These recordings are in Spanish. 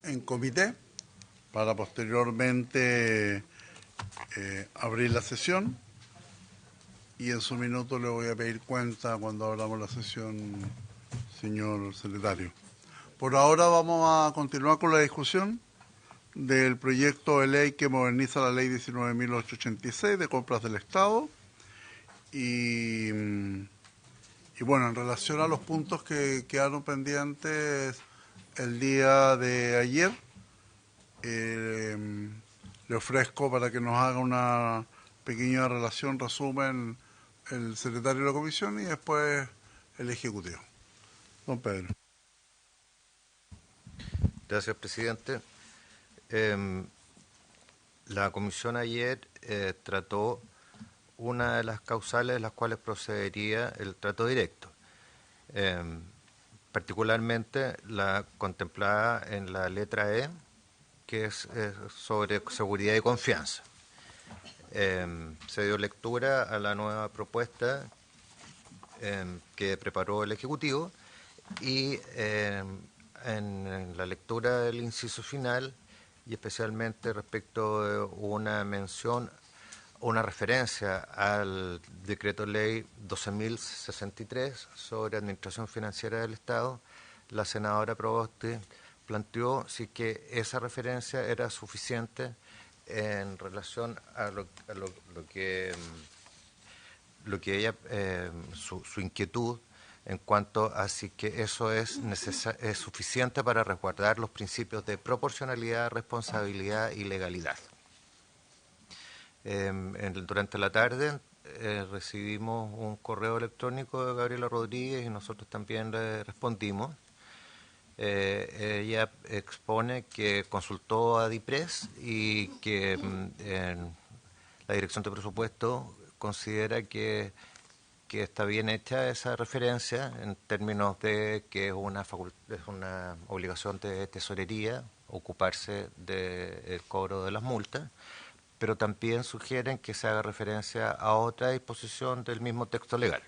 en comité para posteriormente abrir la sesión y en su minuto le voy a pedir cuenta cuando abramos la sesión, señor secretario. Por ahora vamos a continuar con la discusión del proyecto de ley que moderniza la ley 19.886 de compras del Estado y bueno, en relación a los puntos que quedaron pendientes el día de ayer, le ofrezco para que nos haga una pequeña relación, resumen, el secretario de la comisión y después el ejecutivo. Don Pedro. Gracias, presidente. La comisión ayer trató una de las causales de las cuales procedería el trato directo, particularmente la contemplada en la letra E, que es sobre seguridad y confianza. Se dio lectura a la nueva propuesta que preparó el Ejecutivo y en la lectura del inciso final y especialmente respecto de una mención, una referencia al decreto ley 12.063 sobre administración financiera del Estado, la senadora Proboste planteó si que esa referencia era suficiente en relación a lo que ella, su inquietud en cuanto a si que eso es suficiente para resguardar los principios de proporcionalidad, responsabilidad y legalidad. Durante la tarde recibimos un correo electrónico de Gabriela Rodríguez y nosotros también le respondimos. Ella expone que consultó a DIPRES y que la Dirección de Presupuesto considera que está bien hecha esa referencia en términos de que es una obligación de tesorería ocuparse del cobro de las multas, pero también sugieren que se haga referencia a otra disposición del mismo texto legal.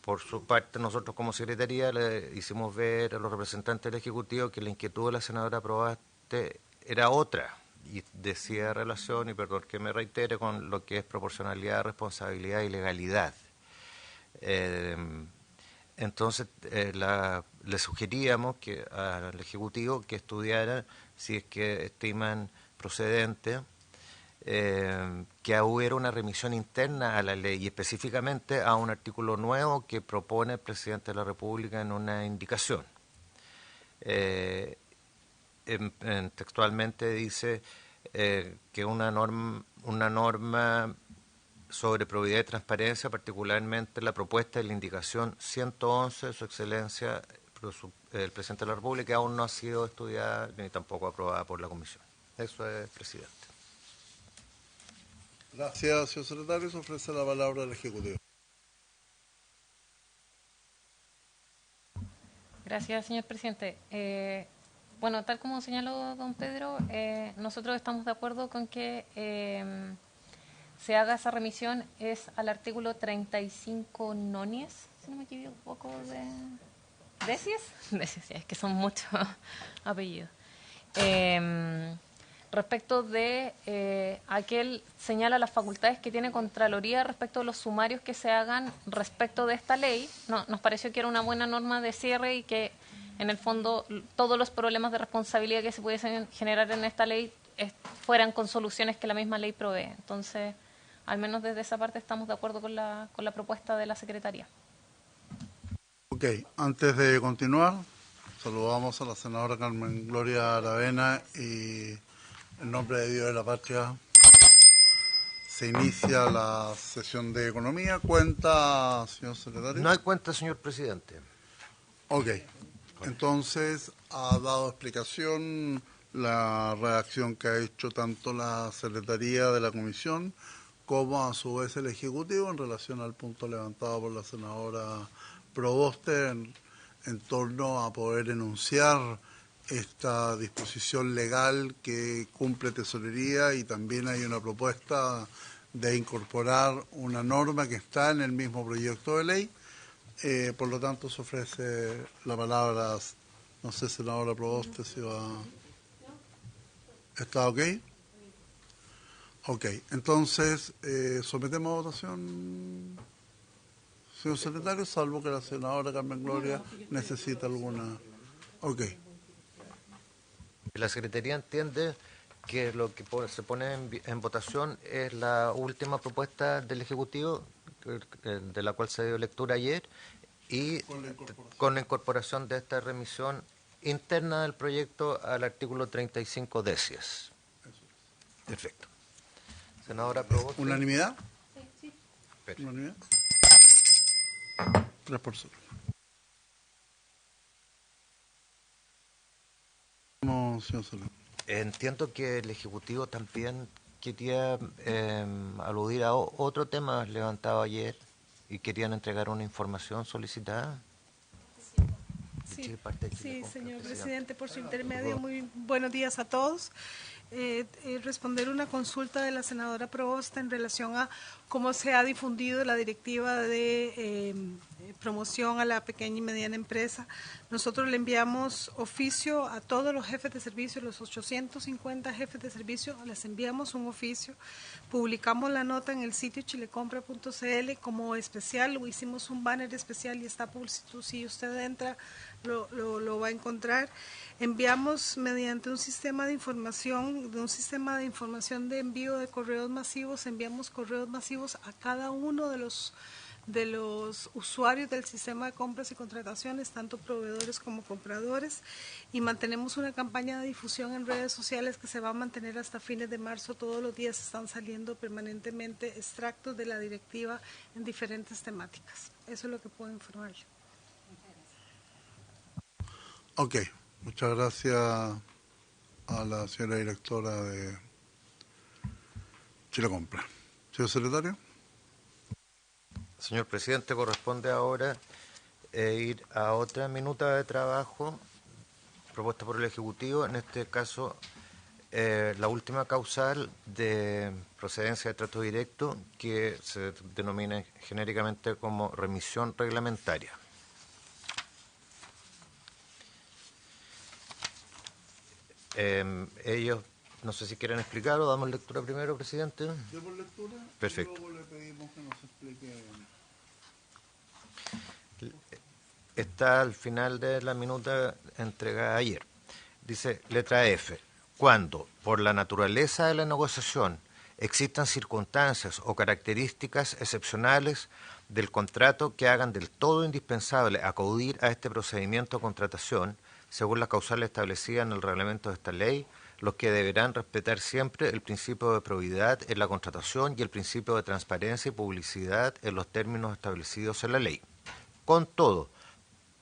Por su parte, nosotros como Secretaría le hicimos ver a los representantes del Ejecutivo que la inquietud de la senadora Proboste era otra, y decía relación, y perdón que me reitere, con lo que es proporcionalidad, responsabilidad y legalidad. Entonces, le sugeríamos al Ejecutivo que estudiara si es que estiman procedente que hubiera una remisión interna a la ley y específicamente a un artículo nuevo que propone el presidente de la República en una indicación. Textualmente dice que una norma sobre probidad y transparencia, particularmente la propuesta de la indicación 111 de su excelencia el presidente de la República, aún no ha sido estudiada ni tampoco aprobada por la comisión. Eso es, presidente. Gracias, señor secretario. Se ofrece la palabra al Ejecutivo. Gracias, señor presidente. Bueno, tal como señaló don Pedro, nosotros estamos de acuerdo con que se haga esa remisión es al artículo 35 nonies, si no me equivoco, de ¿Decies? Decies, es que son muchos apellidos. Respecto de aquel señala las facultades que tiene Contraloría respecto de los sumarios que se hagan respecto de esta ley, nos pareció que era una buena norma de cierre y que en el fondo todos los problemas de responsabilidad que se pudiesen generar en esta ley fueran con soluciones que la misma ley provee. Entonces, al menos desde esa parte estamos de acuerdo con la propuesta de la Secretaría. Ok, antes de continuar, saludamos a la senadora Carmen Gloria Aravena y en nombre de Dios de la Patria se inicia la sesión de economía. ¿Cuenta, señor secretario? No hay cuenta, señor presidente. Ok, entonces ha dado explicación la redacción que ha hecho tanto la Secretaría de la Comisión como a su vez el Ejecutivo en relación al punto levantado por la senadora Proboste en torno a poder enunciar esta disposición legal que cumple Tesorería, y también hay una propuesta de incorporar una norma que está en el mismo proyecto de ley. Por lo tanto, se ofrece la palabra No sé, senadora Proboste, si va... ¿Está ok? Ok, entonces sometemos a votación, señor secretario, salvo que la senadora Carmen Gloria necesite alguna... Ok. La Secretaría entiende que lo que se pone en votación es la última propuesta del Ejecutivo, de la cual se dio lectura ayer, y con la incorporación de esta remisión interna del proyecto al artículo 35 décimas. Perfecto. Senadora Proboste. ¿Unanimidad? Sí. ¿Unanimidad? 3 por 0. No, señor secretario. Entiendo que el Ejecutivo también quería aludir a otro tema levantado ayer y querían entregar una información solicitada. Sí, señor presidente, por su intermedio, muy buenos días a todos. Responder una consulta de la senadora Proboste en relación a cómo se ha difundido la directiva de promoción a la pequeña y mediana empresa. Nosotros le enviamos oficio a todos los jefes de servicio, los 850 jefes de servicio, les enviamos un oficio, publicamos la nota en el sitio chilecompra.cl como especial, hicimos un banner especial y está publicitado, si usted entra lo va a encontrar. Enviamos mediante un sistema de información, de envío de correos masivos, enviamos correos masivos a cada uno de los usuarios del sistema de compras y contrataciones, tanto proveedores como compradores, y mantenemos una campaña de difusión en redes sociales que se va a mantener hasta fines de marzo. Todos los días están saliendo permanentemente extractos de la directiva en diferentes temáticas. Eso es lo que puedo informarle. Ok, muchas gracias a la señora directora de Chile Compra. Señor secretario. Señor presidente, corresponde ahora ir a otra minuta de trabajo propuesta por el Ejecutivo, en este caso la última causal de procedencia de trato directo, que se denomina genéricamente como remisión reglamentaria. Ellos, no sé si quieren explicar o damos lectura primero, presidente. Demos lectura. Perfecto. Y luego le pedimos que nos explique. Está al final de la minuta entregada ayer. Dice, letra F, cuando, por la naturaleza de la negociación, existan circunstancias o características excepcionales del contrato que hagan del todo indispensable acudir a este procedimiento de contratación, según las causales establecidas en el reglamento de esta ley, los que deberán respetar siempre el principio de probidad en la contratación y el principio de transparencia y publicidad en los términos establecidos en la ley. Con todo,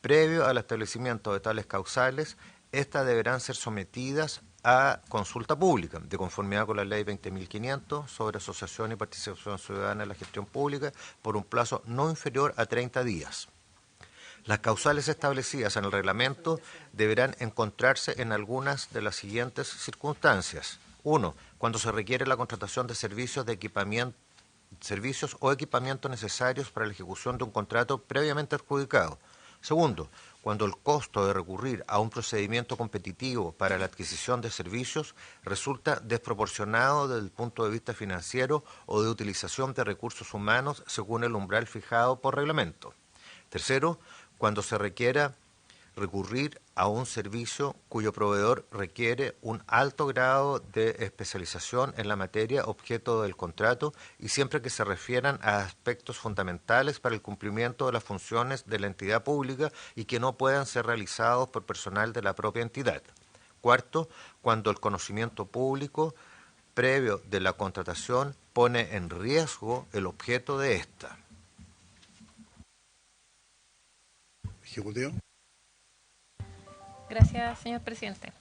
previo al establecimiento de tales causales, estas deberán ser sometidas a consulta pública, de conformidad con la Ley 20.500 sobre asociación y participación ciudadana en la gestión pública, por un plazo no inferior a 30 días. Las causales establecidas en el reglamento deberán encontrarse en algunas de las siguientes circunstancias. 1. Cuando se requiere la contratación de servicios o equipamientos necesarios para la ejecución de un contrato previamente adjudicado. Segundo, cuando el costo de recurrir a un procedimiento competitivo para la adquisición de servicios resulta desproporcionado desde el punto de vista financiero o de utilización de recursos humanos según el umbral fijado por reglamento. Tercero, cuando se requiera recurrir a un servicio cuyo proveedor requiere un alto grado de especialización en la materia objeto del contrato y siempre que se refieran a aspectos fundamentales para el cumplimiento de las funciones de la entidad pública y que no puedan ser realizados por personal de la propia entidad. Cuarto, cuando el conocimiento público previo de la contratación pone en riesgo el objeto de esta. Ejecutivo. Gracias, señor presidente.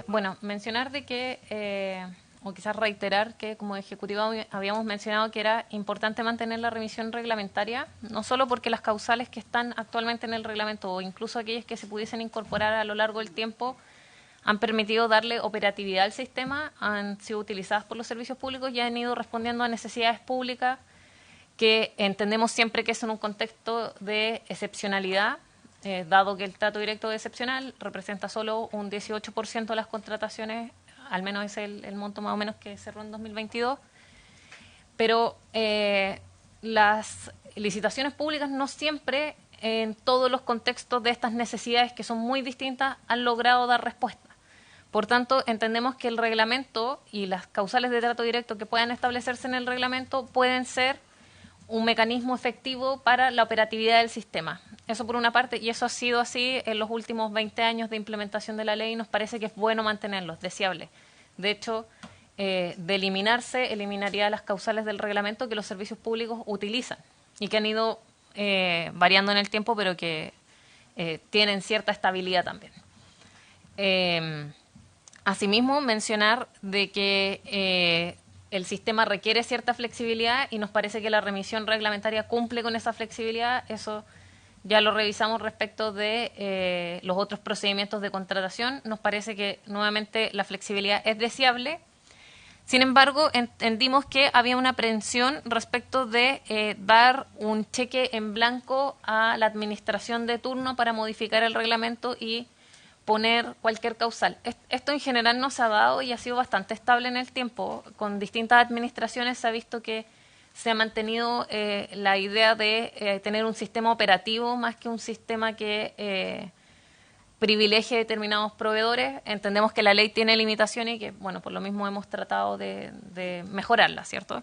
Bueno, mencionar de que, o quizás reiterar que como Ejecutivo habíamos mencionado que era importante mantener la remisión reglamentaria, no solo porque las causales que están actualmente en el reglamento o incluso aquellas que se pudiesen incorporar a lo largo del tiempo han permitido darle operatividad al sistema, han sido utilizadas por los servicios públicos y han ido respondiendo a necesidades públicas que entendemos siempre que es en un contexto de excepcionalidad. dado que el trato directo es excepcional, representa solo un 18% de las contrataciones, al menos es el monto más o menos que cerró en 2022, pero las licitaciones públicas no siempre, en todos los contextos de estas necesidades que son muy distintas, han logrado dar respuesta. Por tanto, entendemos que el reglamento y las causales de trato directo que puedan establecerse en el reglamento pueden ser un mecanismo efectivo para la operatividad del sistema. Eso por una parte, y eso ha sido así en los últimos 20 años de implementación de la ley, y nos parece que es bueno mantenerlos, deseable. De hecho, de eliminarse, eliminaría las causales del reglamento que los servicios públicos utilizan y que han ido variando en el tiempo, pero que tienen cierta estabilidad también. Asimismo, mencionar de que el sistema requiere cierta flexibilidad y nos parece que la remisión reglamentaria cumple con esa flexibilidad. Eso ya lo revisamos respecto de los otros procedimientos de contratación. Nos parece que nuevamente la flexibilidad es deseable. Sin embargo, entendimos que había una aprehensión respecto de dar un cheque en blanco a la administración de turno para modificar el reglamento y poner cualquier causal. Esto en general no se ha dado y ha sido bastante estable en el tiempo. Con distintas administraciones se ha visto que se ha mantenido la idea de tener un sistema operativo más que un sistema que privilegie determinados proveedores. Entendemos que la ley tiene limitaciones y que, bueno, por lo mismo hemos tratado de mejorarla, ¿cierto?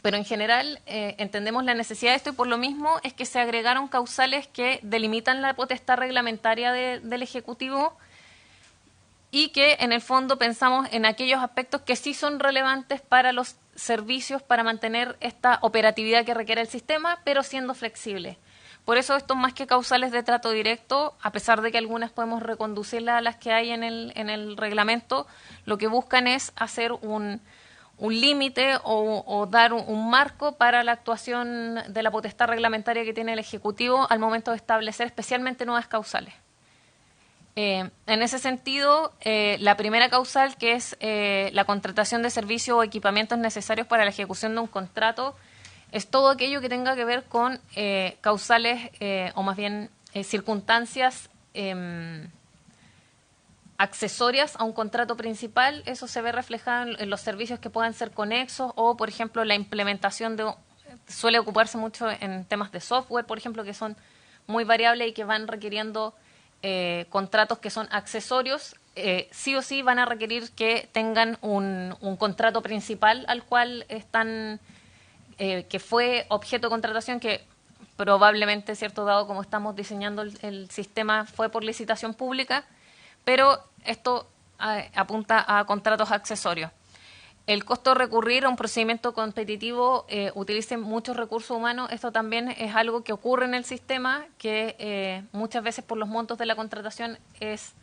Pero en general entendemos la necesidad de esto y por lo mismo es que se agregaron causales que delimitan la potestad reglamentaria del Ejecutivo y que en el fondo pensamos en aquellos aspectos que sí son relevantes para los servicios para mantener esta operatividad que requiere el sistema, pero siendo flexible. Por eso estos más que causales de trato directo, a pesar de que algunas podemos reconducirlas a las que hay en el reglamento, lo que buscan es hacer un límite o dar un marco para la actuación de la potestad reglamentaria que tiene el Ejecutivo al momento de establecer especialmente nuevas causales. En ese sentido, la primera causal, que es la contratación de servicios o equipamientos necesarios para la ejecución de un contrato, es todo aquello que tenga que ver con causales o más bien circunstancias accesorias a un contrato principal. Eso se ve reflejado en los servicios que puedan ser conexos o, por ejemplo, la implementación suele ocuparse mucho en temas de software, por ejemplo, que son muy variables y que van requiriendo contratos que son accesorios. Sí o sí van a requerir que tengan un contrato principal al cual están, que fue objeto de contratación, que probablemente, cierto, dado como estamos diseñando el sistema, fue por licitación pública, pero esto apunta a contratos accesorios. El costo de recurrir a un procedimiento competitivo utilice muchos recursos humanos. Esto también es algo que ocurre en el sistema, que muchas veces por los montos de la contratación es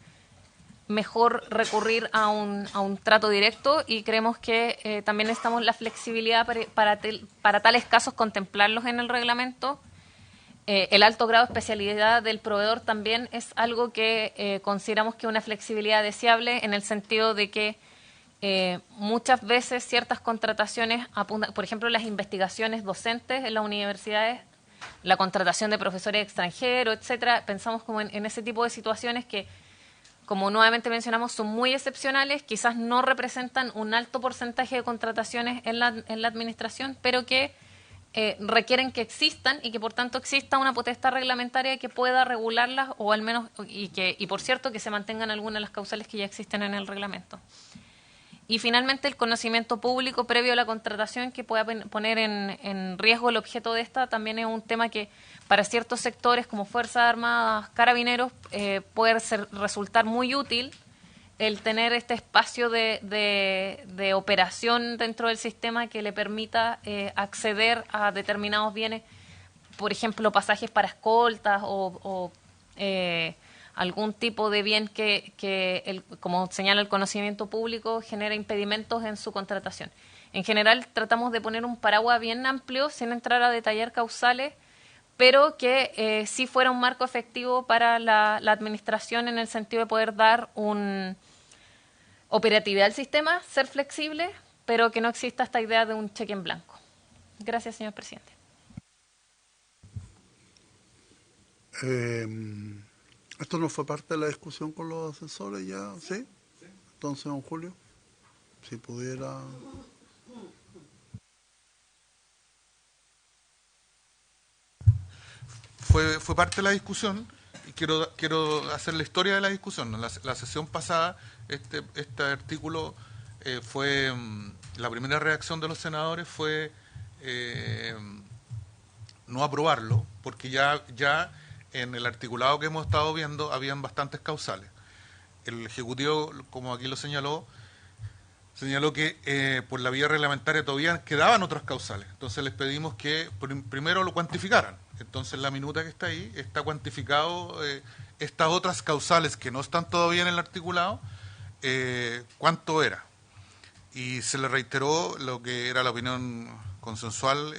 mejor recurrir a un trato directo y creemos que también necesitamos la flexibilidad para tales casos contemplarlos en el reglamento. El alto grado de especialidad del proveedor también es algo que consideramos que es una flexibilidad deseable en el sentido de que muchas veces ciertas contrataciones apuntan, por ejemplo, las investigaciones docentes en las universidades, la contratación de profesores extranjeros, etcétera. Pensamos como en ese tipo de situaciones que, como nuevamente mencionamos, son muy excepcionales, quizás no representan un alto porcentaje de contrataciones en la administración, pero que requieren que existan y que por tanto exista una potestad reglamentaria que pueda regularlas o al menos, y por cierto que se mantengan algunas de las causales que ya existen en el reglamento. Y finalmente el conocimiento público previo a la contratación que pueda poner en riesgo el objeto de esta también es un tema que para ciertos sectores como Fuerzas Armadas, Carabineros, puede resultar muy útil el tener este espacio de operación dentro del sistema que le permita acceder a determinados bienes, por ejemplo, pasajes para escoltas o algún tipo de bien que como señala el conocimiento público, genera impedimentos en su contratación. En general, tratamos de poner un paraguas bien amplio, sin entrar a detallar causales, pero que sí fuera un marco efectivo para la administración en el sentido de poder dar operatividad al sistema, ser flexible, pero que no exista esta idea de un cheque en blanco. Gracias, señor presidente. Esto no fue parte de la discusión con los asesores ya, ¿sí? Entonces, don Julio, si pudiera... Fue parte de la discusión y quiero hacer la historia de la discusión. En la sesión pasada, este artículo fue... la primera reacción de los senadores fue no aprobarlo, porque ya en el articulado que hemos estado viendo habían bastantes causales. El Ejecutivo, como aquí lo señaló que por la vía reglamentaria todavía quedaban otras causales. Entonces les pedimos que primero lo cuantificaran. Entonces la minuta que está ahí está cuantificado estas otras causales que no están todavía en el articulado, cuánto era. Y se le reiteró lo que era la opinión consensual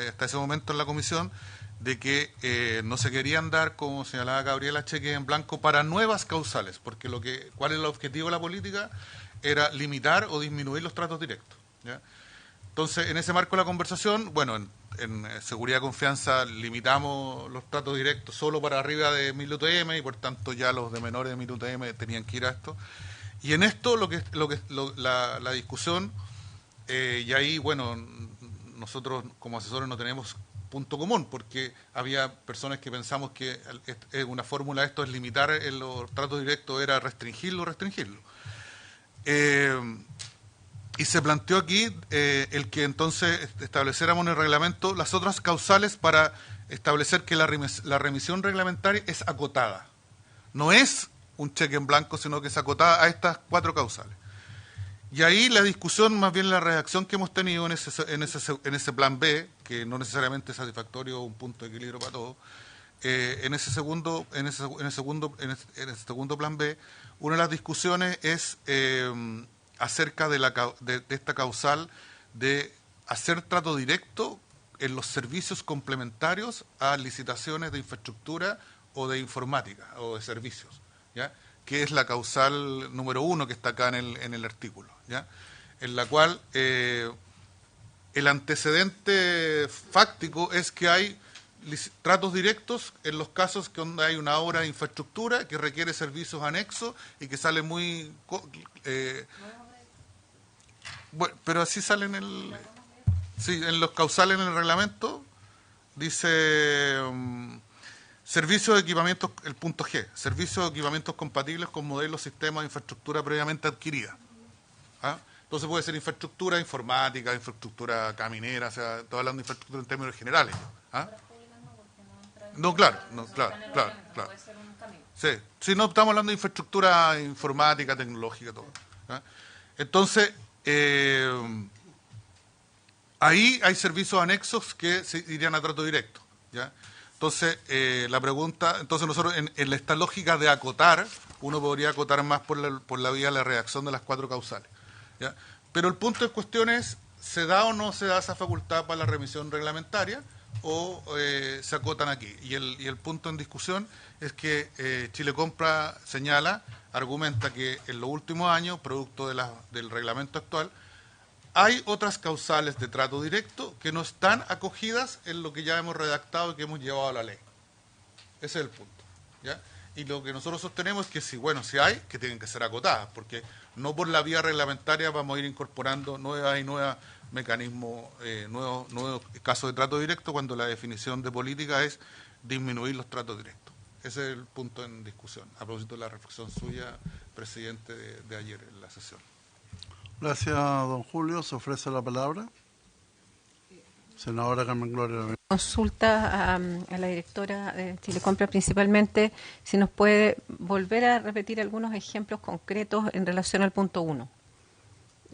hasta ese momento en la comisión, de que no se querían dar, como señalaba Gabriela, cheques en blanco para nuevas causales, porque ¿cuál es el objetivo de la política? Era limitar o disminuir los tratos directos, ¿ya? Entonces, en ese marco de la conversación, bueno, en seguridad y confianza limitamos los tratos directos solo para arriba de 1000 UTM y por tanto ya los de menores de 1000 UTM tenían que ir a esto. Y en esto la discusión, y ahí, bueno, nosotros como asesores no tenemos punto común, porque había personas que pensamos que una fórmula de esto es limitar los tratos directos, era restringirlo. Y se planteó aquí el que entonces estableciéramos en el reglamento las otras causales para establecer que la remisión reglamentaria es acotada. No es un cheque en blanco, sino que es acotada a estas 4 causales. Y ahí la discusión, más bien la redacción que hemos tenido en ese plan B, que no necesariamente es satisfactorio, un punto de equilibrio para todos, en ese segundo plan B, una de las discusiones es acerca de esta causal de hacer trato directo en los servicios complementarios a licitaciones de infraestructura o de informática o de servicios, ¿ya? Que es la causal número 1 que está acá en el artículo, ¿ya? En la cual el antecedente fáctico es que hay tratos directos en los casos donde hay una obra de infraestructura que requiere servicios anexos y que sale muy... bueno, pero así sale en los causales en el reglamento, dice... servicios de equipamientos, el punto G, servicios de equipamientos compatibles con modelos, sistemas de infraestructura previamente adquirida. ¿Ah? Entonces puede ser infraestructura informática, infraestructura caminera, o sea, estoy hablando de infraestructura en términos generales. ¿Ah? No, claro. Sí, no, estamos hablando de infraestructura informática, tecnológica, todo. ¿Ah? Entonces, ahí hay servicios anexos que se irían a trato directo, ¿ya? Entonces, la pregunta, entonces nosotros en esta lógica de acotar, uno podría acotar más por la vía de la redacción de las 4 causales, ¿ya? Pero el punto de cuestión es, ¿se da o no se da esa facultad para la remisión reglamentaria o se acotan aquí? Y el punto en discusión es que Chile Compra argumenta que en los últimos años, producto del reglamento actual, hay otras causales de trato directo que no están acogidas en lo que ya hemos redactado y que hemos llevado a la ley. Ese es el punto, ¿ya? Y lo que nosotros sostenemos es que si hay, que tienen que ser acotadas, porque no por la vía reglamentaria vamos a ir incorporando nuevos mecanismos, nuevos casos de trato directo, cuando la definición de política es disminuir los tratos directos. Ese es el punto en discusión, a propósito de la reflexión suya, presidente, de ayer en la sesión. Gracias, don Julio. Se ofrece la palabra. Senadora Carmen Gloria. Consulta a la directora de Chile Compra, principalmente, si nos puede volver a repetir algunos ejemplos concretos en relación al punto 1.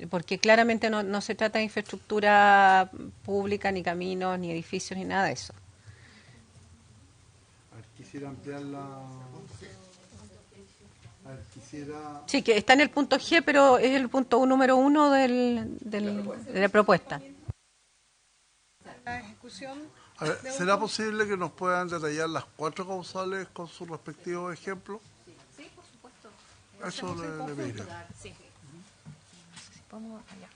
Porque claramente no se trata de infraestructura pública, ni caminos, ni edificios, ni nada de eso. Quisiera ampliar Sí, que está en el punto G, pero es el punto número 1 de la propuesta. La ejecución. A ver, ¿será posible que nos puedan detallar las 4 causales con sus respectivos ejemplos? Sí, por supuesto. Eso le pediría. Sí. Vamos allá.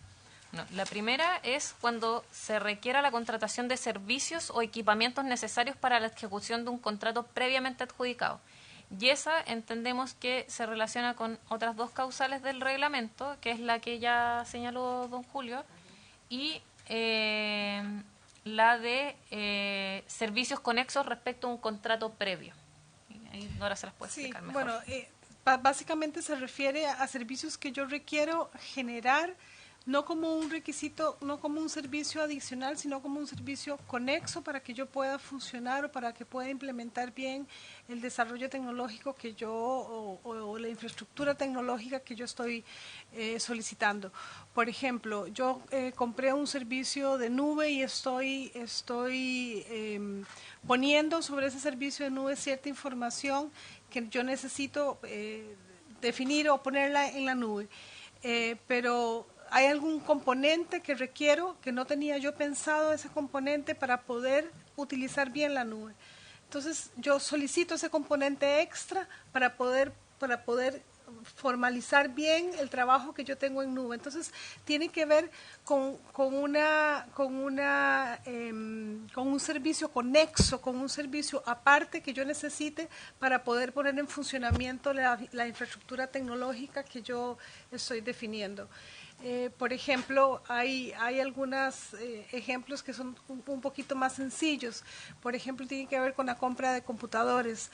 No, la primera es cuando se requiera la contratación de servicios o equipamientos necesarios para la ejecución de un contrato previamente adjudicado. Y esa entendemos que se relaciona con otras dos causales del reglamento, que es la que ya señaló don Julio, y la de servicios conexos respecto a un contrato previo. Ahí Nora se las puede explicar mejor. Bueno, básicamente se refiere a servicios que yo requiero generar, no como un requisito, no como un servicio adicional, sino como un servicio conexo para que yo pueda funcionar o para que pueda implementar bien el desarrollo tecnológico que yo o la infraestructura tecnológica que yo estoy solicitando. Por ejemplo, yo compré un servicio de nube y estoy poniendo sobre ese servicio de nube cierta información que yo necesito definir o ponerla en la nube, pero hay algún componente que requiero que no tenía yo pensado ese componente para poder utilizar bien la nube. Entonces yo solicito ese componente extra para poder formalizar bien el trabajo que yo tengo en nube. Entonces tiene que ver con un servicio conexo, con un servicio aparte que yo necesite para poder poner en funcionamiento la infraestructura tecnológica que yo estoy definiendo. Por ejemplo, hay algunos ejemplos que son un poquito más sencillos. Por ejemplo, tiene que ver con la compra de computadores.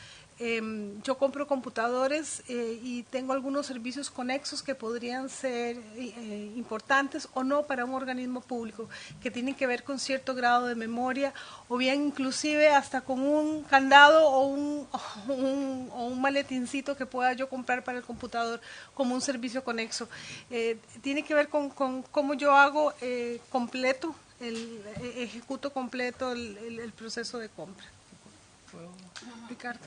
Yo compro computadores y tengo algunos servicios conexos que podrían ser importantes o no para un organismo público, que tienen que ver con cierto grado de memoria o bien inclusive hasta con un candado o un maletincito que pueda yo comprar para el computador como un servicio conexo. Tiene que ver con cómo yo hago completo, ejecuto completo el proceso de compra. Ricardo.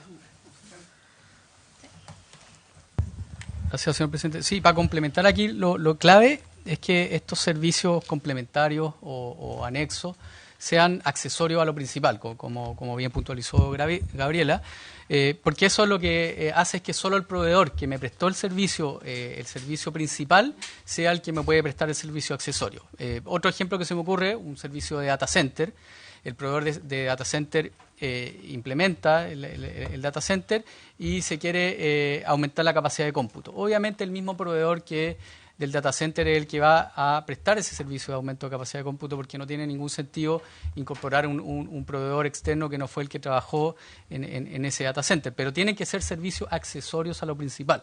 Gracias, señor presidente. Sí, para complementar aquí, lo clave es que estos servicios complementarios o anexos sean accesorios a lo principal, como bien puntualizó Gabriela, porque eso es lo que hace es que solo el proveedor que me prestó el servicio principal sea el que me puede prestar el servicio accesorio. Otro ejemplo que se me ocurre, un servicio de data center. El proveedor de data center implementa el data center y se quiere aumentar la capacidad de cómputo. Obviamente el mismo proveedor del data center es el que va a prestar ese servicio de aumento de capacidad de cómputo, porque no tiene ningún sentido incorporar un proveedor externo que no fue el que trabajó en ese data center. Pero tienen que ser servicios accesorios a lo principal.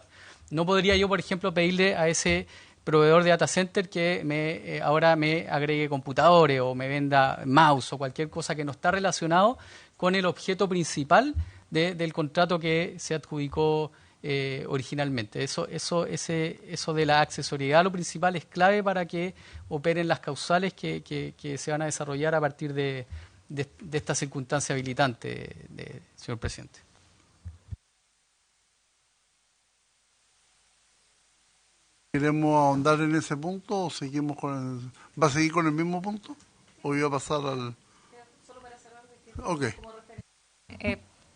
No podría yo, por ejemplo, pedirle a ese proveedor de data center que ahora me agregue computadores o me venda mouse o cualquier cosa que no está relacionado con el objeto principal del contrato que se adjudicó originalmente. Eso de la accesoriedad a lo principal es clave para que operen las causales que se van a desarrollar a partir de esta circunstancia habilitante, señor presidente. ¿Queremos ahondar en ese punto o seguimos ¿Va a seguir con el mismo punto? ¿O iba a pasar al...? Solo para cerrar, Ok.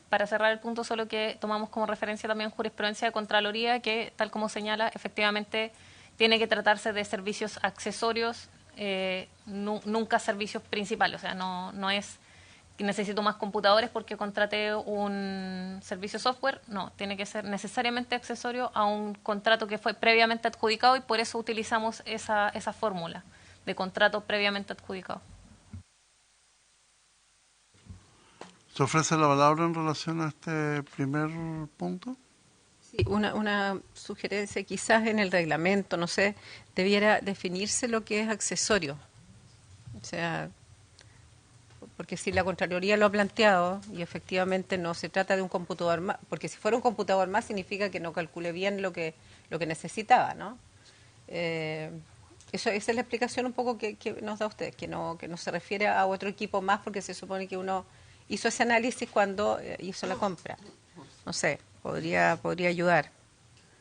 Para cerrar el punto, solo que tomamos como referencia también jurisprudencia de Contraloría, que tal como señala, efectivamente tiene que tratarse de servicios accesorios, nunca servicios principales. O sea, no es que necesito más computadores porque contraté un servicio software. No, tiene que ser necesariamente accesorio a un contrato que fue previamente adjudicado, y por eso utilizamos esa fórmula de contrato previamente adjudicado. ¿Se ofrece la palabra en relación a este primer punto? Sí, una sugerencia, quizás en el reglamento, no sé, debiera definirse lo que es accesorio. O sea, porque si la Contraloría lo ha planteado y efectivamente no se trata de un computador más, porque si fuera un computador más significa que no calcule bien lo que necesitaba, ¿no? Esa es la explicación un poco que nos da usted, que no se refiere a otro equipo más, porque se supone que uno hizo ese análisis cuando hizo la compra. No sé, podría ayudar.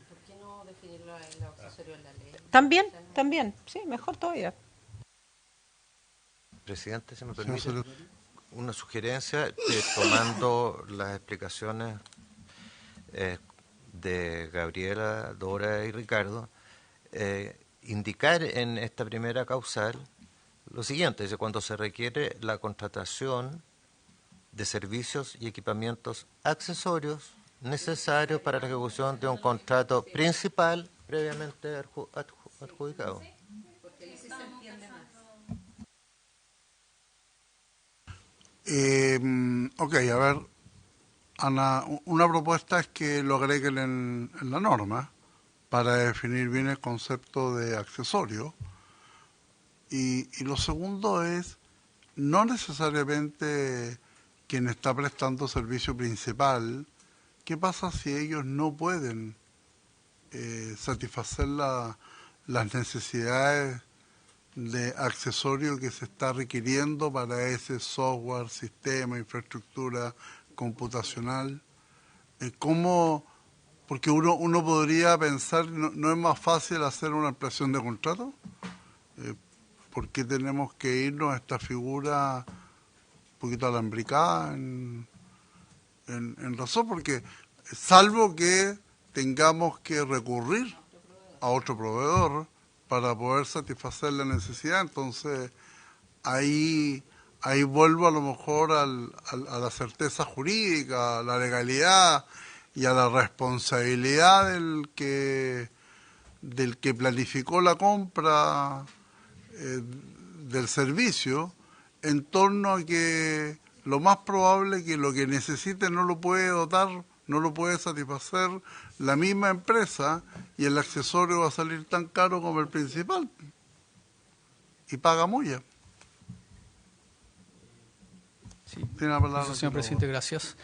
¿Por qué no definirlo en lo accesorio en la ley? También, sí, mejor todavía. Presidente, si me permite, una sugerencia, tomando las explicaciones de Gabriela, Dora y Ricardo, indicar en esta primera causal lo siguiente, dice, cuando se requiere la contratación de servicios y equipamientos accesorios necesarios para la ejecución de un contrato principal previamente adjudicado. Ok, a ver, Ana, una propuesta es que lo agreguen en la norma para definir bien el concepto de accesorio. Y lo segundo es, no necesariamente quien está prestando servicio principal, ¿qué pasa si ellos no pueden satisfacer las necesidades de accesorio que se está requiriendo para ese software, sistema, infraestructura computacional? ¿Cómo? Porque uno podría pensar, ¿no es más fácil hacer una ampliación de contrato? ¿Por qué tenemos que irnos a esta figura un poquito alambricada en razón? Porque salvo que tengamos que recurrir a otro proveedor para poder satisfacer la necesidad, entonces ahí vuelvo a lo mejor a la certeza jurídica, a la legalidad y a la responsabilidad del que planificó la compra del servicio, en torno a que lo más probable es que lo que necesite no lo puede dotar, no lo puede satisfacer la misma empresa, y el accesorio va a salir tan caro como el principal y paga muya. Sí. Tiene la palabra, Señor presidente, gracias.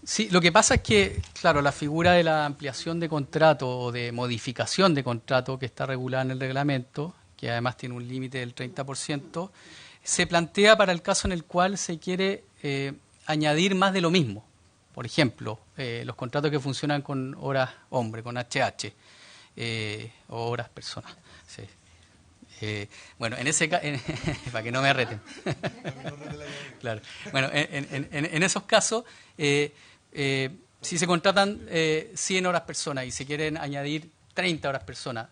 Sí, lo que pasa es que, claro, la figura de la ampliación de contrato o de modificación de contrato que está regulada en el reglamento, que además tiene un límite del 30%, se plantea para el caso en el cual se quiere añadir más de lo mismo. Por ejemplo, los contratos que funcionan con horas hombre, con HH, o horas personas. Sí. Bueno, en ese caso, para que no me reten. Claro. Bueno, en esos casos, si se contratan 100 horas personas y se quieren añadir 30 horas personas,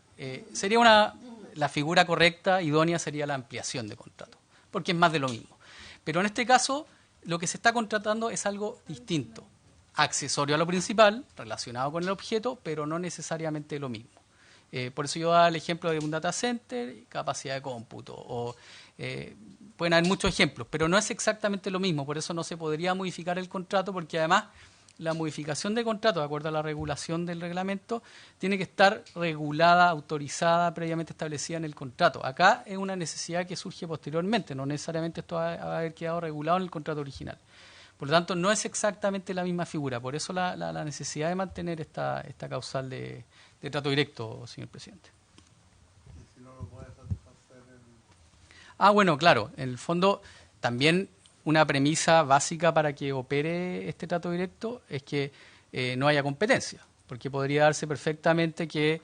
sería la figura correcta, idónea, sería la ampliación de contrato, porque es más de lo mismo. Pero en este caso, lo que se está contratando es algo distinto, accesorio a lo principal, relacionado con el objeto, pero no necesariamente lo mismo. Por eso yo daba el ejemplo de un data center, capacidad de cómputo, o pueden haber muchos ejemplos, pero no es exactamente lo mismo, por eso no se podría modificar el contrato, porque además la modificación de contrato, de acuerdo a la regulación del reglamento, tiene que estar regulada, autorizada, previamente establecida en el contrato. Acá es una necesidad que surge posteriormente, no necesariamente esto va a haber quedado regulado en el contrato original. Por lo tanto, no es exactamente la misma figura, por eso la necesidad de mantener esta causal de trato directo, señor presidente. ¿Y si no lo puede satisfacer Bueno, claro, en el fondo también una premisa básica para que opere este trato directo es que no haya competencia, porque podría darse perfectamente que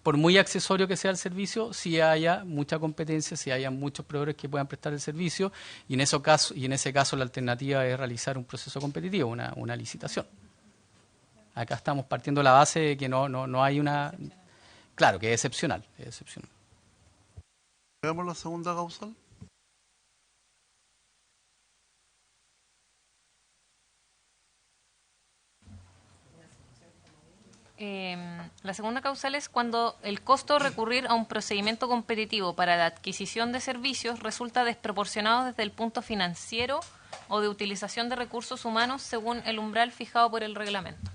por muy accesorio que sea el servicio, si haya mucha competencia, si haya muchos proveedores que puedan prestar el servicio, y en ese caso la alternativa es realizar un proceso competitivo, una licitación. Acá estamos partiendo de la base de que no hay una... Claro, que es excepcional. Veamos la segunda causal. La segunda causal es cuando el costo de recurrir a un procedimiento competitivo para la adquisición de servicios resulta desproporcionado desde el punto financiero o de utilización de recursos humanos según el umbral fijado por el reglamento.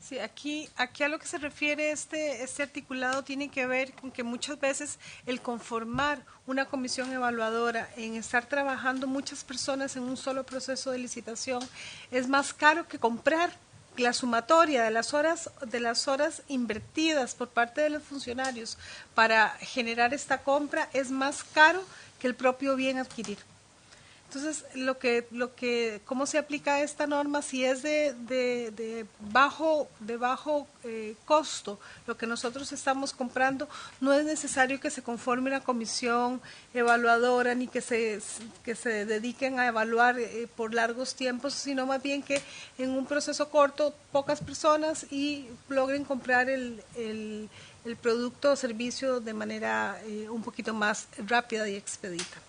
Sí, aquí a lo que se refiere este articulado tiene que ver con que muchas veces el conformar una comisión evaluadora, en estar trabajando muchas personas en un solo proceso de licitación, es más caro que comprar la sumatoria de las horas invertidas por parte de los funcionarios para generar esta compra, es más caro que el propio bien adquirir. Entonces, ¿cómo se aplica esta norma? Si es de bajo costo, lo que nosotros estamos comprando, no es necesario que se conforme una comisión evaluadora ni que se dediquen a evaluar por largos tiempos, sino más bien que en un proceso corto, pocas personas y logren comprar el producto o servicio de manera un poquito más rápida y expedita.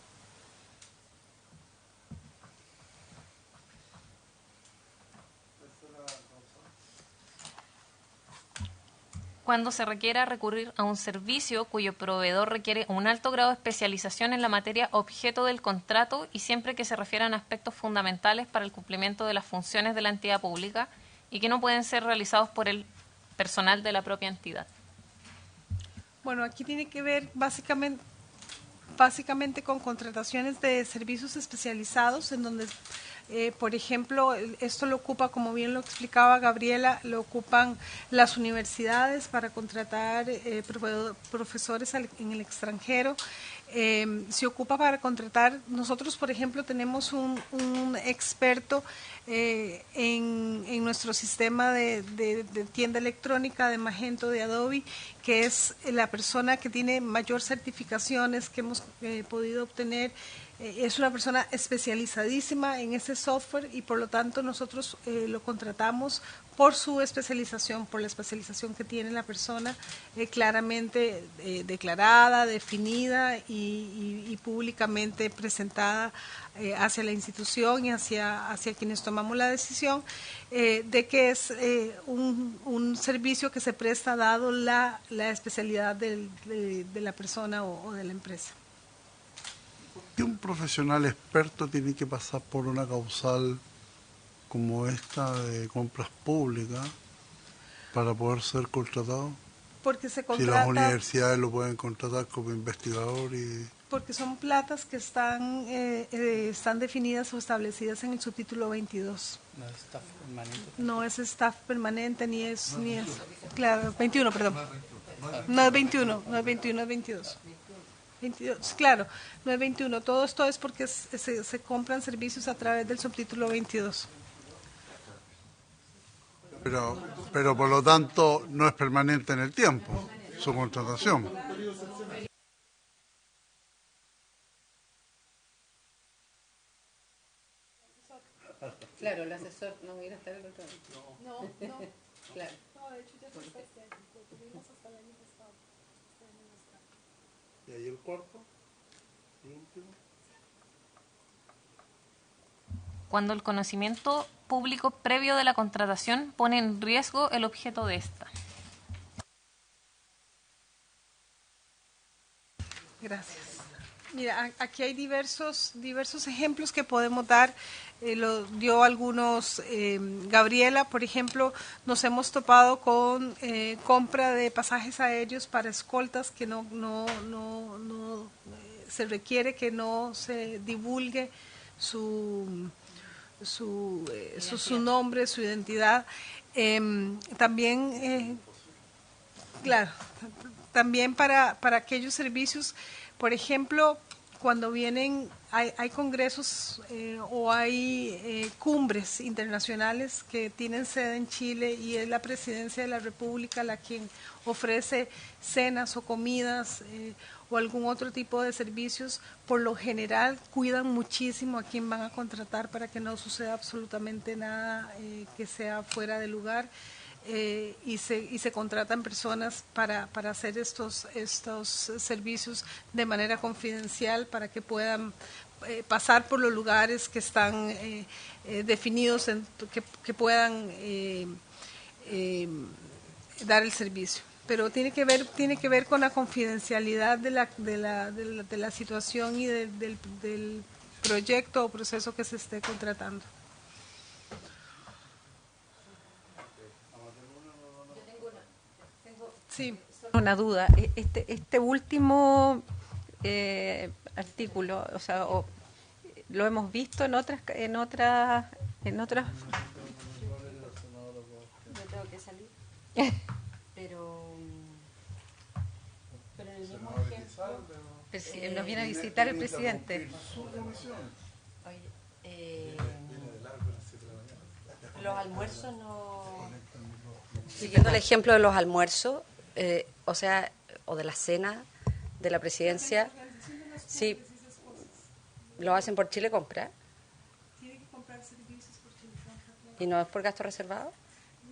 Cuando se requiera recurrir a un servicio cuyo proveedor requiere un alto grado de especialización en la materia objeto del contrato y siempre que se refieran a aspectos fundamentales para el cumplimiento de las funciones de la entidad pública y que no pueden ser realizados por el personal de la propia entidad. Bueno, aquí tiene que ver básicamente con contrataciones de servicios especializados en donde, por ejemplo, esto lo ocupa, como bien lo explicaba Gabriela, lo ocupan las universidades para contratar profesores en el extranjero. Se ocupa para contratar, nosotros por ejemplo tenemos un experto en nuestro sistema de tienda electrónica de Magento de Adobe, que es la persona que tiene mayor certificaciones que hemos podido obtener. Es una persona especializadísima en ese software y por lo tanto nosotros lo contratamos por su especialización, por la especialización que tiene la persona claramente declarada, definida y públicamente presentada hacia la institución y hacia quienes tomamos la decisión de que es un servicio que se presta dado la especialidad de la persona o de la empresa. ¿Y un profesional experto tiene que pasar por una causal como esta de compras públicas para poder ser contratado? Porque se contrata, si las universidades lo pueden contratar como investigador porque son platas que están definidas o establecidas en el subtítulo 22. No es staff permanente. No es staff permanente ni es claro, 21, perdón. No es 21, es 22. 22, claro, no es 21. Todo esto es porque se compran servicios a través del subtítulo 22. Pero por lo tanto no es permanente en el tiempo su contratación. Claro, el asesor no hubiera estado el otro. No. Claro. No, de hecho ya se está tuvimos hasta el año pasado. ¿Y ahí el cuarto? ¿El último? Cuando el conocimiento público previo de la contratación pone en riesgo el objeto de esta. Gracias. Mira, aquí hay diversos ejemplos que podemos dar. Lo dio algunos Gabriela, por ejemplo, nos hemos topado con compra de pasajes aéreos para escoltas que no se requiere que no se divulgue su nombre, su identidad. También, claro, también para aquellos servicios, por ejemplo, cuando vienen, hay congresos o hay cumbres internacionales que tienen sede en Chile y es la Presidencia de la República la quien ofrece cenas o comidas o algún otro tipo de servicios. Por lo general cuidan muchísimo a quien van a contratar para que no suceda absolutamente nada que sea fuera de lugar. Y se contratan personas para hacer estos servicios de manera confidencial para que puedan pasar por los lugares que están definidos, que puedan dar el servicio. Pero tiene que ver con la confidencialidad de la situación y del proyecto o proceso que se esté contratando. Sí. Una duda, este último artículo, o sea, lo hemos visto en otras. Yo tengo que salir. Pero en el mismo ejemplo, nos viene a visitar el presidente. los almuerzos no... Siguiendo el ejemplo de los almuerzos, o de la cena de la presidencia, sí, lo hacen por Chile Compra. Tiene que comprar servicios por Chile Compra. ¿Y no es por gasto reservado?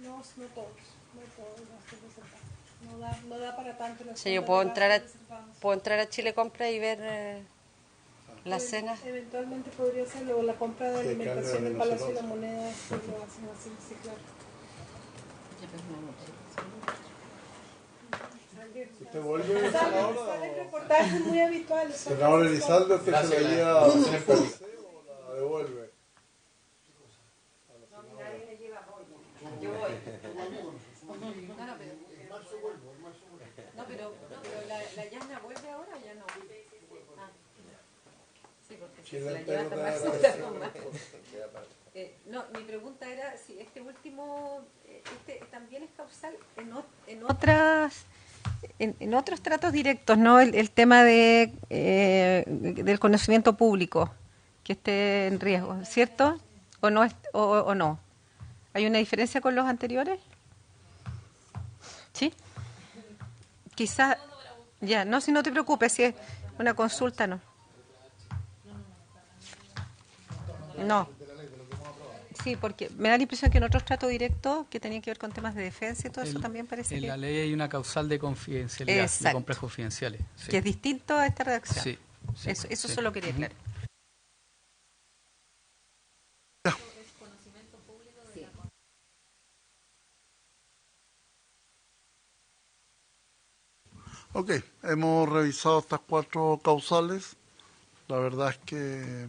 No todos gastos reservados. No da para tanto. Sí, yo puedo entrar a Chile Compra y ver la cena. Eventualmente podría ser la compra de alimentación del Palacio de la Moneda, si lo hacen así, sí, claro. ¿Usted vuelve a la hora? Salen reportajes muy habituales. Senador Elizalde, ¿usted se la lleva a hacer el paseo o la devuelve? Nadie me lleva hoy. Yo voy. Pero la Yana vuelve ahora o ya no. Sí, porque si se la lleva a tomarse la toma. No, mi pregunta era si este último, también es causal en otros tratos directos, ¿no? El tema del conocimiento público que esté en riesgo, ¿cierto? ¿O no? ¿O no? ¿Hay una diferencia con los anteriores? ¿Sí? Quizás, ya, no, si no te preocupes, si es una consulta, no. No. Sí, porque me da la impresión que en otros tratos directos que tenían que ver con temas de defensa y todo eso también parece en que... la ley hay una causal de confidencialidad, Exacto. de compras confidenciales. Sí. Que es distinto a esta redacción. Sí. Eso solo quería aclarar. Ok, hemos revisado estas 4 causales. La verdad es que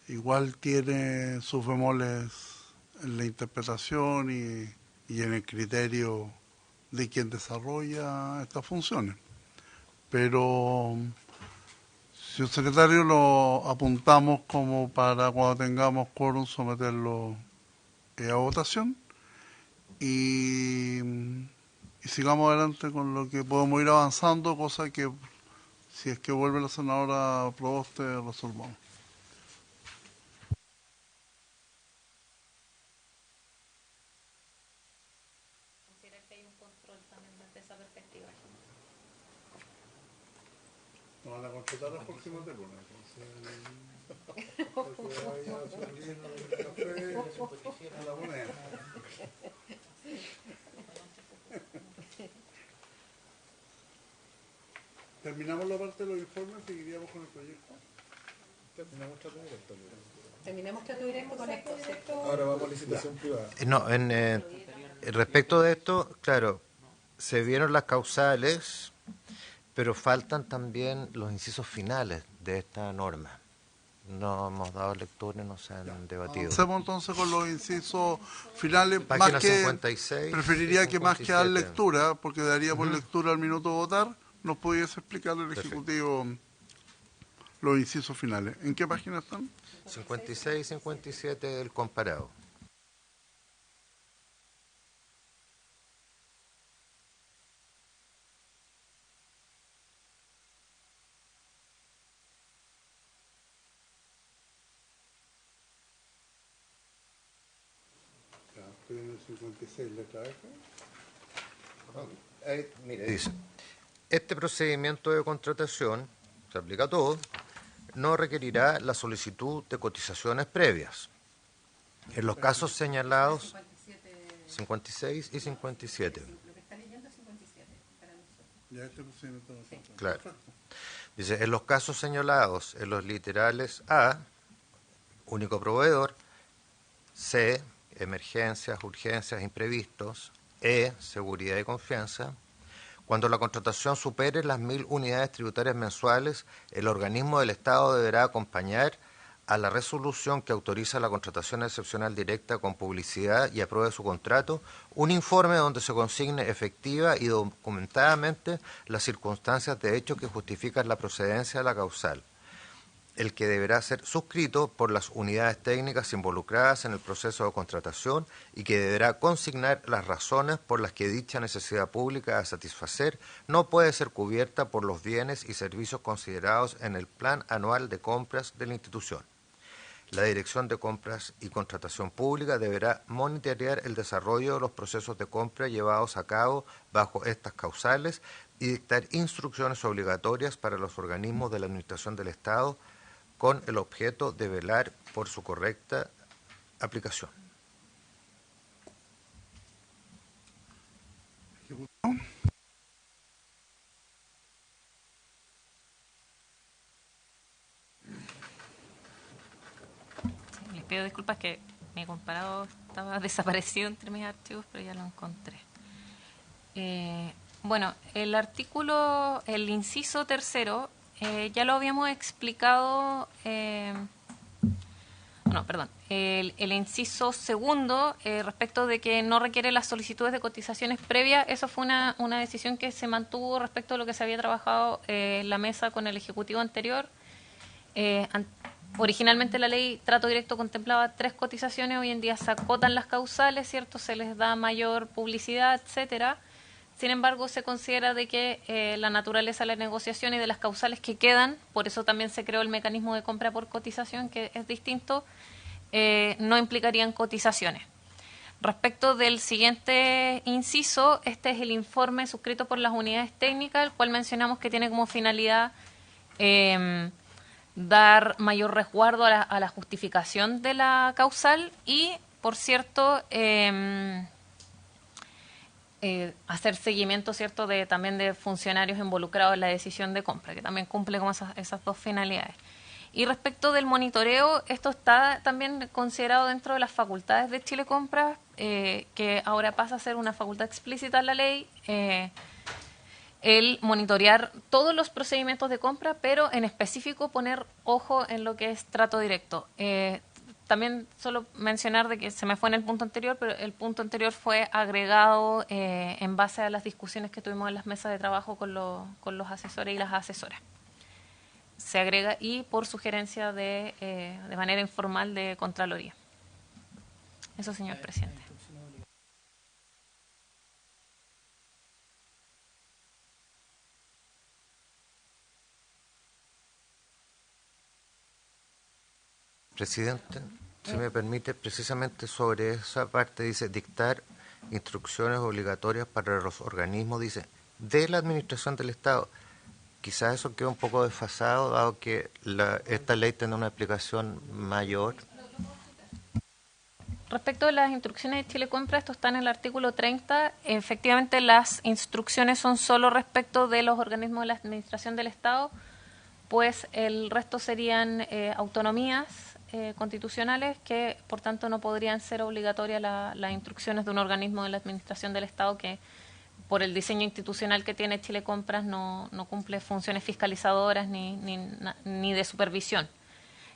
igual tiene sus bemoles en la interpretación y en el criterio de quien desarrolla estas funciones. Pero si el secretario lo apuntamos como para cuando tengamos quórum someterlo a votación y sigamos adelante con lo que podemos ir avanzando, cosa que si es que vuelve la senadora Proboste resolvamos. Considera que hay un control también desde esa perspectiva. No van a contratar a Jorge Mateo, ¿Terminamos la parte de los informes y seguiríamos con el proyecto? Terminamos trato directo. Terminamos trato directo con esto, ¿cierto? Ahora vamos a licitación privada. No, respecto de esto, claro, se vieron las causales, pero faltan también los incisos finales de esta norma. No hemos dado lectura y no se han debatido. Hacemos entonces con los incisos finales. Página Más que 56, preferiría que más que dar 57. lectura, porque daríamos lectura al minuto de votar, nos pudiese explicar el Ejecutivo los incisos finales. ¿En qué página están? 56 y 57 del comparado. Estoy en el 56, letra F. Mire, dice, este procedimiento de contratación, se aplica a todo, no requerirá la solicitud de cotizaciones previas. En los casos señalados, 56 y 57. Lo que está leyendo es 57 para nosotros. Ya este procedimiento no está. Claro. Dice, en los casos señalados en los literales A, único proveedor, C, emergencias, urgencias, imprevistos, E, seguridad y confianza. Cuando la contratación supere las 1.000 unidades tributarias mensuales, el organismo del Estado deberá acompañar a la resolución que autoriza la contratación excepcional directa con publicidad y apruebe su contrato, un informe donde se consigne efectiva y documentadamente las circunstancias de hecho que justifican la procedencia de la causal, el que deberá ser suscrito por las unidades técnicas involucradas en el proceso de contratación y que deberá consignar las razones por las que dicha necesidad pública a satisfacer no puede ser cubierta por los bienes y servicios considerados en el plan anual de compras de la institución. La Dirección de Compras y Contratación Pública deberá monitorear el desarrollo de los procesos de compra llevados a cabo bajo estas causales y dictar instrucciones obligatorias para los organismos de la Administración del Estado con el objeto de velar por su correcta aplicación. Les pido disculpas que mi comparado estaba desaparecido entre mis archivos, pero ya lo encontré. Bueno, el artículo, el inciso tercero, ya lo habíamos explicado, el inciso segundo, respecto de que no requiere las solicitudes de cotizaciones previas, eso fue una decisión que se mantuvo respecto a lo que se había trabajado en la mesa con el Ejecutivo anterior. Originalmente la ley trato directo contemplaba 3 cotizaciones, hoy en día se acotan las causales, ¿cierto? Se les da mayor publicidad, etcétera. Sin embargo, se considera de que la naturaleza de la negociación y de las causales que quedan, por eso también se creó el mecanismo de compra por cotización, que es distinto, no implicarían cotizaciones. Respecto del siguiente inciso, este es el informe suscrito por las unidades técnicas, el cual mencionamos que tiene como finalidad dar mayor resguardo a la justificación de la causal y, por cierto, hacer seguimiento, ¿cierto?, también de funcionarios involucrados en la decisión de compra, que también cumple con esas 2 finalidades. Y respecto del monitoreo, esto está también considerado dentro de las facultades de Chile Compras, que ahora pasa a ser una facultad explícita en la ley, el monitorear todos los procedimientos de compra, pero en específico poner ojo en lo que es trato directo. También solo mencionar de que se me fue en el punto anterior, pero el punto anterior fue agregado en base a las discusiones que tuvimos en las mesas de trabajo con los asesores y las asesoras. Se agrega y por sugerencia de manera informal de Contraloría. Eso, señor presidente. Presidente, si me permite, precisamente sobre esa parte dice dictar instrucciones obligatorias para los organismos, dice, de la Administración del Estado. Quizás eso queda un poco desfasado, dado que esta ley tiene una aplicación mayor. Respecto a las instrucciones de Chile Compra, esto está en el artículo 30. Efectivamente, las instrucciones son solo respecto de los organismos de la Administración del Estado, pues el resto serían autonomías constitucionales que, por tanto, no podrían ser obligatorias las instrucciones de un organismo de la Administración del Estado que, por el diseño institucional que tiene Chile Compras, no cumple funciones fiscalizadoras ni de supervisión.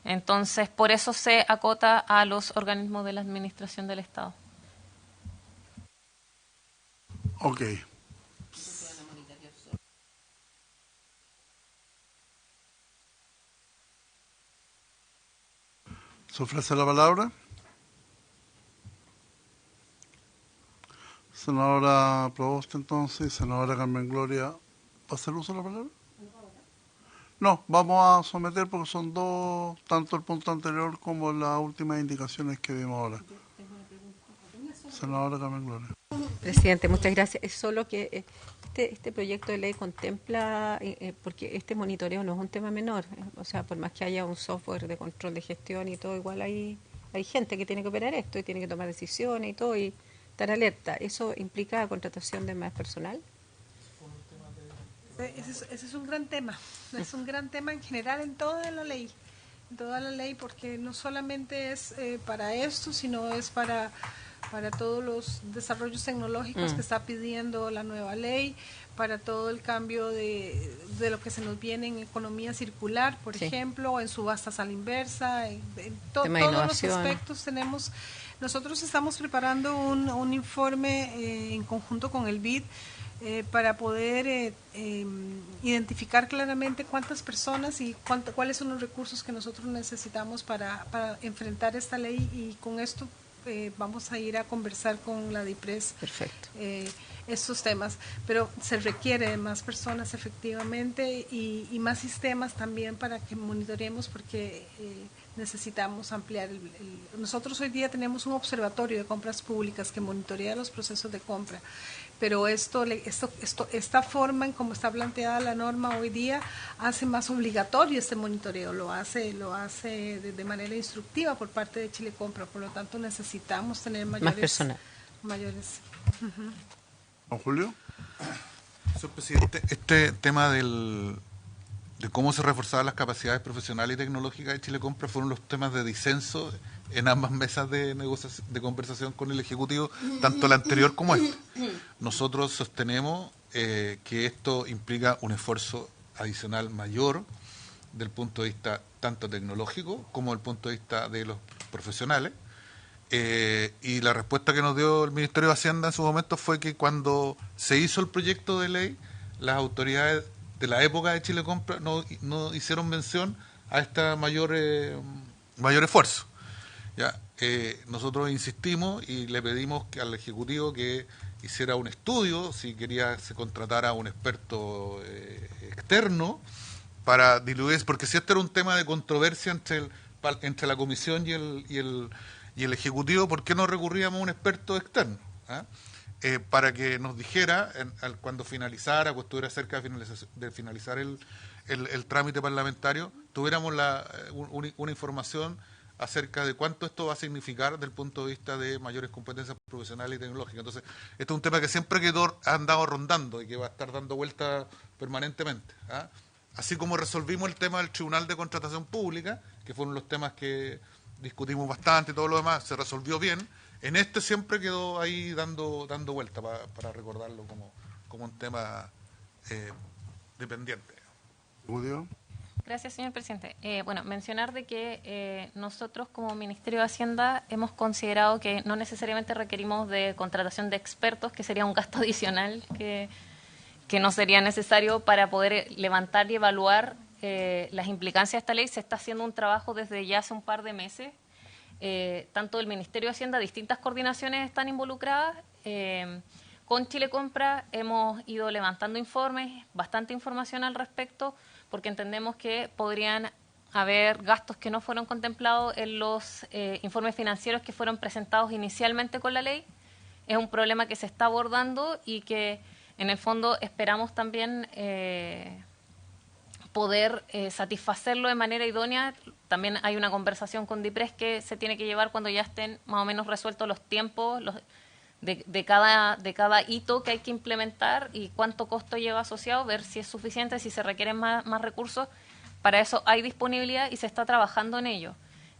Entonces, por eso se acota a los organismos de la Administración del Estado. Ok. ¿Se ofrece la palabra? Senadora Provost, entonces, senadora Carmen Gloria, ¿va a hacer uso de la palabra? No, vamos a someter porque son 2, tanto el punto anterior como las últimas indicaciones que vimos ahora. Senadora Carmen Gloria. Presidente, muchas gracias. Es solo que este proyecto de ley contempla, porque este monitoreo no es un tema menor, o sea, por más que haya un software de control de gestión y todo, igual hay gente que tiene que operar esto y tiene que tomar decisiones y todo y estar alerta. ¿Eso implica contratación de más personal? Ese es un gran tema, es un gran tema en general en toda la ley, porque no solamente es para esto, sino es para todos los desarrollos tecnológicos que está pidiendo la nueva ley, para todo el cambio de lo que se nos viene en economía circular, por ejemplo, o en subastas a la inversa, en todos los aspectos tenemos. Nosotros estamos preparando un informe en conjunto con el BID para poder identificar claramente cuántas personas y cuáles son los recursos que nosotros necesitamos para enfrentar esta ley, y con esto vamos a ir a conversar con la DIPRES. Perfecto. estos temas, pero se requiere de más personas efectivamente y más sistemas también para que monitoreemos porque necesitamos ampliar nosotros hoy día tenemos un observatorio de compras públicas que monitorea los procesos de compra, pero esta forma en cómo está planteada la norma hoy día hace más obligatorio este monitoreo, lo hace de manera instructiva por parte de Chile Compra, por lo tanto necesitamos tener más personal. ¿Don Julio? Señor presidente, este tema de cómo se reforzaban las capacidades profesionales y tecnológicas de Chile Compra fueron los temas de disenso en ambas mesas de conversación con el Ejecutivo, tanto la anterior como esta. Nosotros sostenemos que esto implica un esfuerzo adicional mayor del punto de vista tanto tecnológico como del punto de vista de los profesionales. Y la respuesta que nos dio el Ministerio de Hacienda en su momento fue que cuando se hizo el proyecto de ley, las autoridades de la época de Chile Compra no hicieron mención a este mayor esfuerzo. ¿Ya? Nosotros insistimos y le pedimos al Ejecutivo que hiciera un estudio, si quería se contratara a un experto externo para diluir, porque si este era un tema de controversia entre la Comisión y el Ejecutivo, ¿por qué no recurríamos a un experto externo? Para que nos dijera, cuando finalizara, o estuviera cerca de finalizar el trámite parlamentario, tuviéramos una información acerca de cuánto esto va a significar desde el punto de vista de mayores competencias profesionales y tecnológicas. Entonces, este es un tema que siempre ha andado rondando y que va a estar dando vuelta permanentemente. Así como resolvimos el tema del Tribunal de Contratación Pública, que fueron los temas que discutimos bastante y todo lo demás, se resolvió bien. En este siempre quedó ahí dando vuelta para recordarlo como un tema dependiente. ¿Julio? Gracias, señor presidente. Mencionar de que nosotros como Ministerio de Hacienda hemos considerado que no necesariamente requerimos de contratación de expertos, que sería un gasto adicional que no sería necesario para poder levantar y evaluar las implicancias de esta ley. Se está haciendo un trabajo desde ya hace un par de meses. Tanto el Ministerio de Hacienda, distintas coordinaciones están involucradas. Con Chile Compra hemos ido levantando informes, bastante información al respecto, porque entendemos que podrían haber gastos que no fueron contemplados en los informes financieros que fueron presentados inicialmente con la ley. Es un problema que se está abordando y que en el fondo esperamos también poder satisfacerlo de manera idónea. También hay una conversación con DIPRES que se tiene que llevar cuando ya estén más o menos resueltos los tiempos de cada hito que hay que implementar y cuánto costo lleva asociado, ver si es suficiente, si se requieren más recursos. Para eso hay disponibilidad y se está trabajando en ello.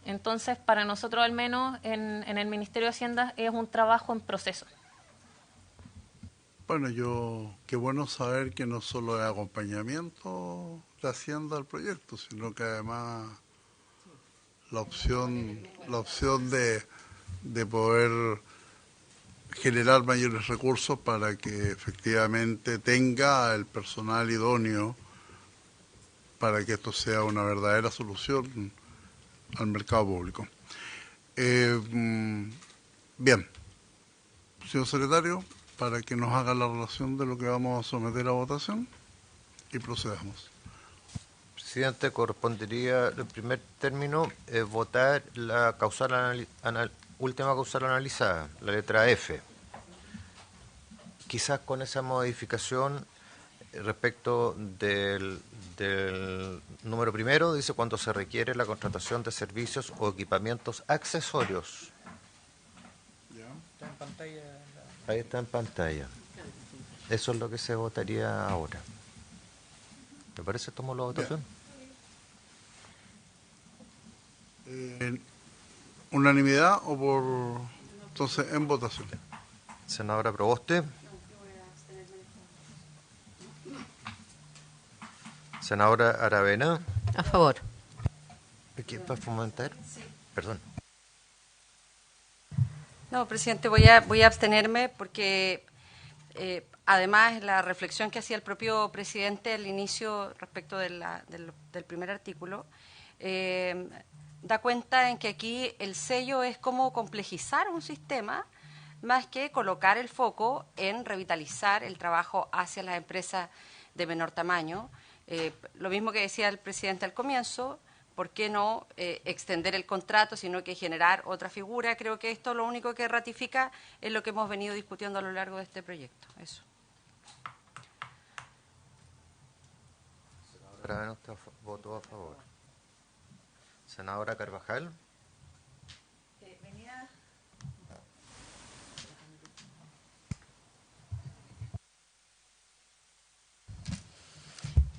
Entonces, para nosotros al menos en el Ministerio de Hacienda es un trabajo en proceso. Bueno, qué bueno saber que no solo es acompañamiento de Hacienda al proyecto, sino que además la opción de poder generar mayores recursos para que efectivamente tenga el personal idóneo para que esto sea una verdadera solución al mercado público. Bien, señor secretario, para que nos haga la relación de lo que vamos a someter a votación y procedamos. Presidente, correspondería en primer término votar la última causal analizada, la letra F. Quizás con esa modificación respecto del número primero, dice cuando se requiere la contratación de servicios o equipamientos accesorios. Está en pantalla. Ahí está en pantalla. Eso es lo que se votaría ahora. ¿Me parece? ¿Tomo la votación? ¿Unanimidad o por...? Entonces, en votación. Senadora Proboste. Senadora Aravena. A favor. ¿Qué para fomentar? Sí. Perdón. No, presidente, voy a abstenerme porque además la reflexión que hacía el propio presidente al inicio respecto del primer artículo da cuenta en que aquí el sello es cómo complejizar un sistema más que colocar el foco en revitalizar el trabajo hacia las empresas de menor tamaño. Lo mismo que decía el presidente al comienzo, ¿por qué no extender el contrato, sino que generar otra figura? Creo que esto lo único que ratifica es lo que hemos venido discutiendo a lo largo de este proyecto. Eso. Senadora, ¿usted votó a favor? Senadora Carvajal.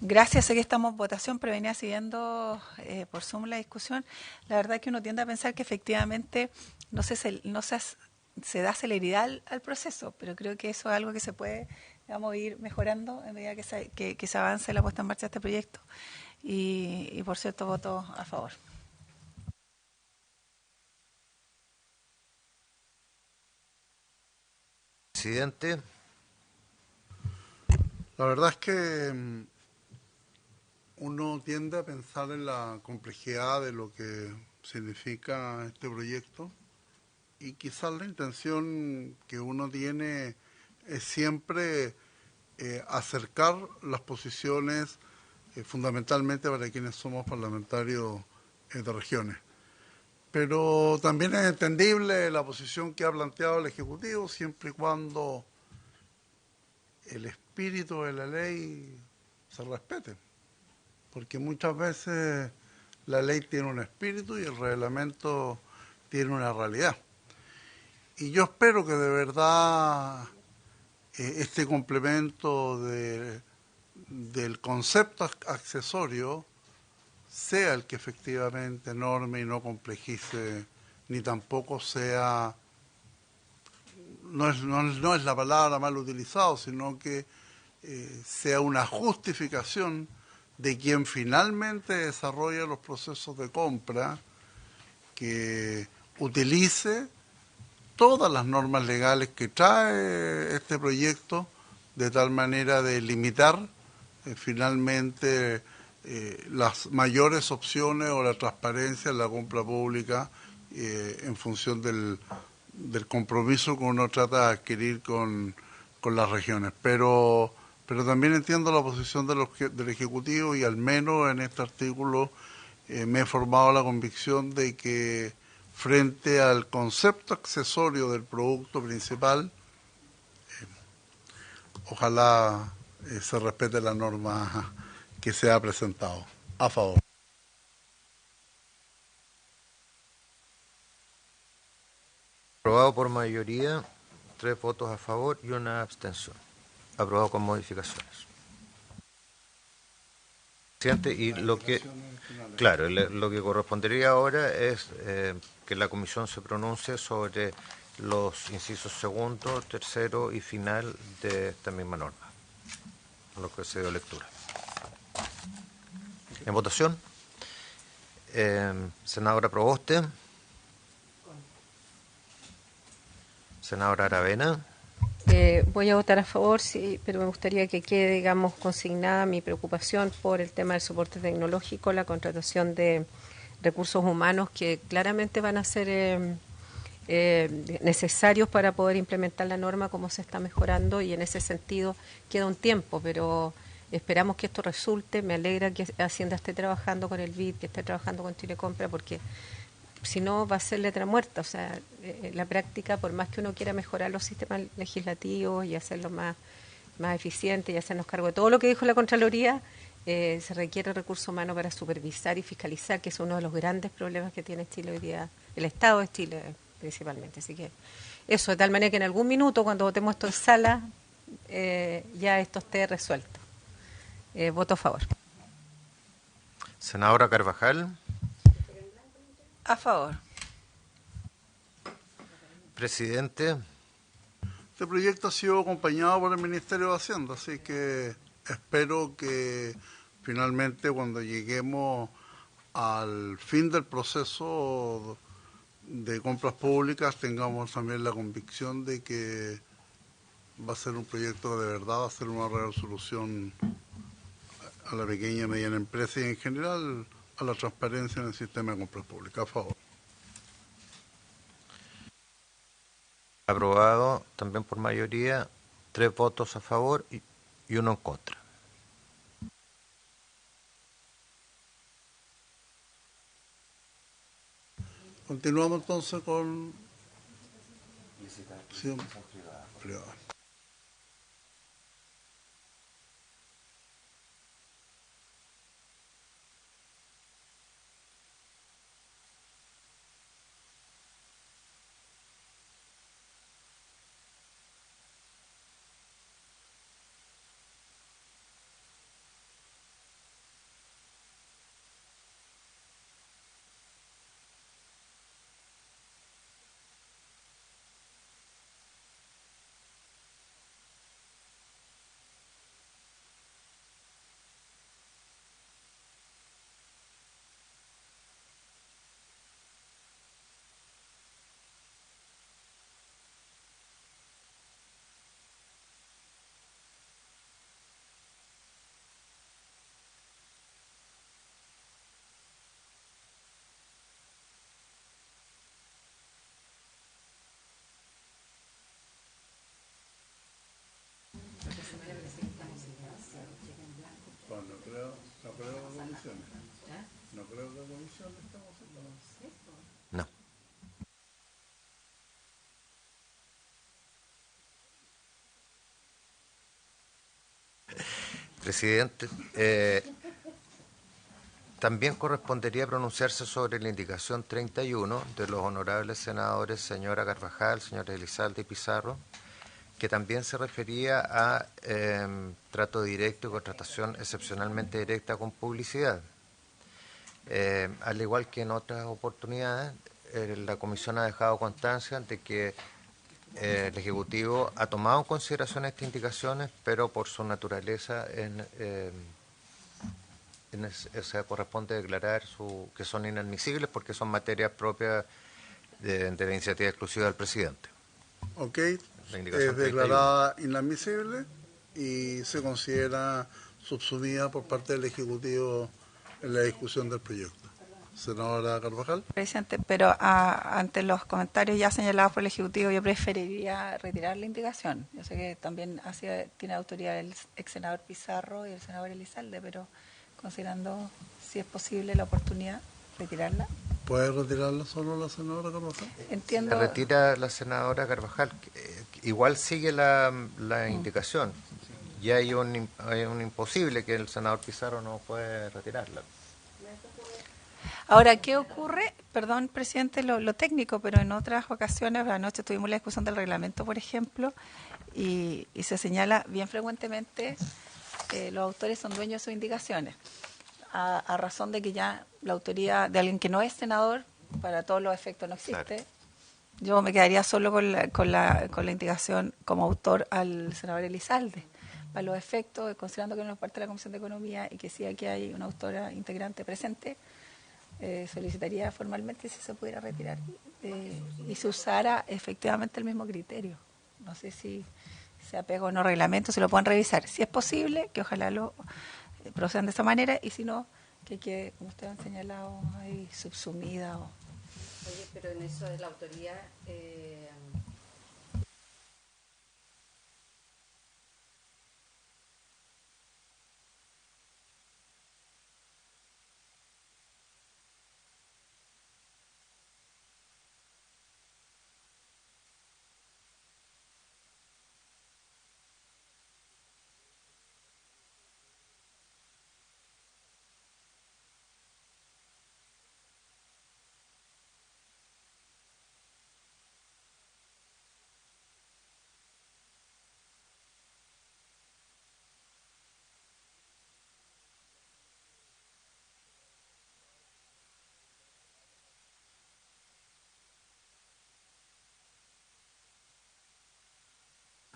Gracias, sé que estamos en votación, pero venía siguiendo por Zoom la discusión. La verdad que uno tiende a pensar que efectivamente se da celeridad al proceso, pero creo que eso es algo que se puede, digamos, ir mejorando a medida que se avance la puesta en marcha de este proyecto. Y por cierto, voto a favor. Presidente. La verdad es que uno tiende a pensar en la complejidad de lo que significa este proyecto y quizás la intención que uno tiene es siempre acercar las posiciones fundamentalmente para quienes somos parlamentarios de regiones. Pero también es entendible la posición que ha planteado el Ejecutivo siempre y cuando el espíritu de la ley se respete. Porque muchas veces la ley tiene un espíritu y el reglamento tiene una realidad. Y yo espero que de verdad este complemento del concepto accesorio sea el que efectivamente norme y no complejice, ni tampoco sea, no es la palabra mal utilizada, sino que sea una justificación de quien finalmente desarrolla los procesos de compra, que utilice todas las normas legales que trae este proyecto, de tal manera de limitar finalmente las mayores opciones o la transparencia en la compra pública en función del compromiso que uno trata de adquirir con las regiones. Pero también entiendo la posición del Ejecutivo y al menos en este artículo me he formado la convicción de que frente al concepto accesorio del producto principal, ojalá se respete la norma que se ha presentado. A favor. Aprobado por mayoría, 3 votos a favor y 1 abstención. Aprobado con modificaciones. Y lo que, claro, lo que correspondería ahora es que la comisión se pronuncie sobre los incisos segundo, tercero y final de esta misma norma, a lo que se dio lectura. En votación, senadora Proboste, senadora Aravena. Voy a votar a favor, sí, pero me gustaría que quede, digamos, consignada mi preocupación por el tema del soporte tecnológico, la contratación de recursos humanos que claramente van a ser necesarios para poder implementar la norma como se está mejorando, y en ese sentido queda un tiempo, pero esperamos que esto resulte. Me alegra que Hacienda esté trabajando con el BID, que esté trabajando con Chile Compra, porque si no va a ser letra muerta. O sea, la práctica, por más que uno quiera mejorar los sistemas legislativos y hacerlos más eficientes y hacernos cargo de todo lo que dijo la Contraloría, se requiere recurso humano para supervisar y fiscalizar, que es uno de los grandes problemas que tiene Chile hoy día, el Estado de Chile principalmente. Así que eso, de tal manera que en algún minuto, cuando votemos esto en sala, ya esto esté resuelto. Voto a favor. Senadora Carvajal. A favor. Presidente. Este proyecto ha sido acompañado por el Ministerio de Hacienda, así que espero que finalmente cuando lleguemos al fin del proceso de compras públicas tengamos también la convicción de que va a ser un proyecto que de verdad va a ser una real solución a la pequeña y mediana empresa y en general a la transparencia en el sistema de compras públicas. A favor. Aprobado también por mayoría, 3 votos a favor y 1 en contra. Continuamos entonces con licitación privada. No creo que comisiones. No creo que comisiones estamos haciendo. No. Presidente, también correspondería pronunciarse sobre la indicación 31 de los honorables senadores señora Carvajal, señora Elizalde y Pizarro, que también se refería a trato directo y contratación excepcionalmente directa con publicidad. Al igual que en otras oportunidades, la Comisión ha dejado constancia de que el Ejecutivo ha tomado en consideración estas indicaciones, pero por su naturaleza se corresponde declarar que son inadmisibles porque son materias propias de la iniciativa exclusiva del presidente. Ok, es declarada inadmisible y se considera subsumida por parte del Ejecutivo en la discusión del proyecto. Senadora Carvajal. Presidente, pero ante los comentarios ya señalados por el Ejecutivo, yo preferiría retirar la indicación. Yo sé que también tiene autoridad el ex senador Pizarro y el senador Elizalde, pero considerando si es posible la oportunidad, retirarla. ¿Puede retirarla solo la senadora Carvajal? Entiendo. La retira la senadora Carvajal. Igual sigue la indicación. Y hay un imposible que el senador Pizarro no puede retirarla. Ahora, ¿qué ocurre? Perdón, presidente, lo técnico, pero en otras ocasiones, anoche tuvimos la discusión del reglamento, por ejemplo, y se señala bien frecuentemente los autores son dueños de sus indicaciones, a razón de que ya la autoría de alguien que no es senador, para todos los efectos no existe. Claro. Yo me quedaría solo con la indicación como autor al senador Elizalde. Para los efectos, considerando que no es parte de la Comisión de Economía y que sí aquí hay una autora integrante presente, solicitaría formalmente si se pudiera retirar y se usara efectivamente el mismo criterio. No sé si se apega o no reglamento, si lo pueden revisar. Si es posible, que ojalá lo procedan de esa manera, y si no, que quede, como ustedes han señalado, ahí subsumida. Oye, pero en eso de la autoría...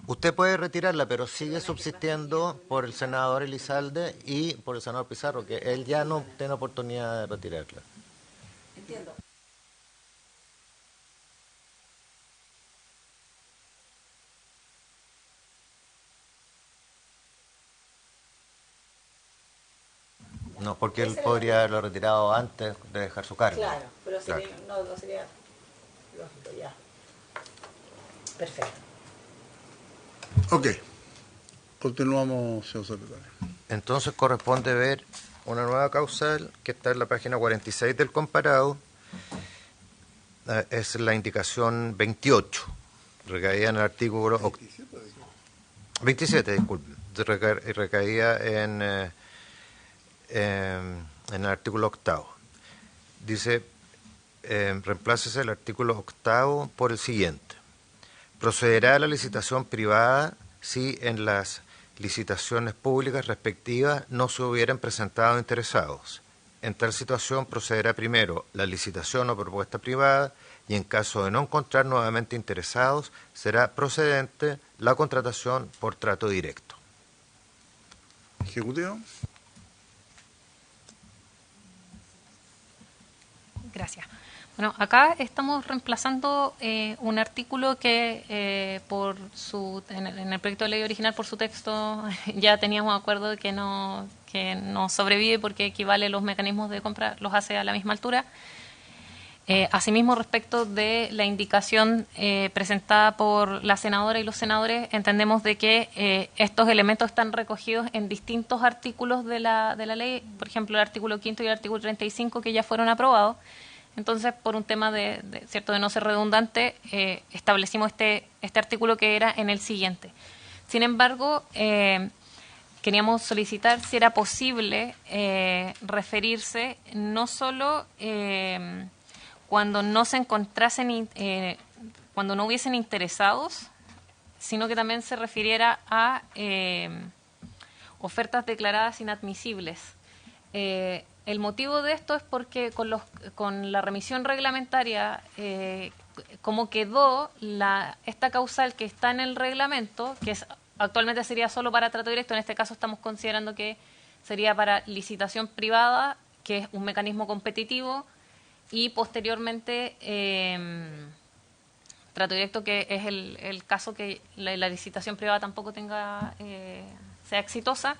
Usted puede retirarla, pero sigue subsistiendo por el senador Elizalde y por el senador Pizarro, que él ya no tiene oportunidad de retirarla. Entiendo. No, porque él podría haberlo retirado antes de dejar su cargo. Claro, pero sería, claro. No sería lógico ya. Perfecto. Ok. Continuamos, señor secretario. Entonces corresponde ver una nueva causal que está en la página 46 del comparado. Es la indicación 28, recaída en el artículo 27, disculpen, recaída en el artículo 8. Dice, reemplácese el artículo 8 por el siguiente. Procederá a la licitación privada si en las licitaciones públicas respectivas no se hubieran presentado interesados. En tal situación procederá primero la licitación o propuesta privada y en caso de no encontrar nuevamente interesados será procedente la contratación por trato directo. Ejecutivo. Gracias. Bueno, acá estamos reemplazando un artículo que en el proyecto de ley original por su texto ya teníamos acuerdo de que no sobrevive porque equivale los mecanismos de compra, los hace a la misma altura. Asimismo, respecto de la indicación presentada por la senadora y los senadores, entendemos de que estos elementos están recogidos en distintos artículos de la ley, por ejemplo, el artículo 5 y el artículo 35 que ya fueron aprobados. Entonces, por un tema de no ser redundante, establecimos este artículo que era en el siguiente. Sin embargo, queríamos solicitar si era posible referirse no solo cuando no se encontrasen, cuando no hubiesen interesados, sino que también se refiriera a ofertas declaradas inadmisibles. El motivo de esto es porque con la remisión reglamentaria, como quedó esta causal que está en el reglamento, que actualmente sería solo para trato directo, en este caso estamos considerando que sería para licitación privada, que es un mecanismo competitivo, y posteriormente trato directo, que es el caso que la licitación privada tampoco sea exitosa.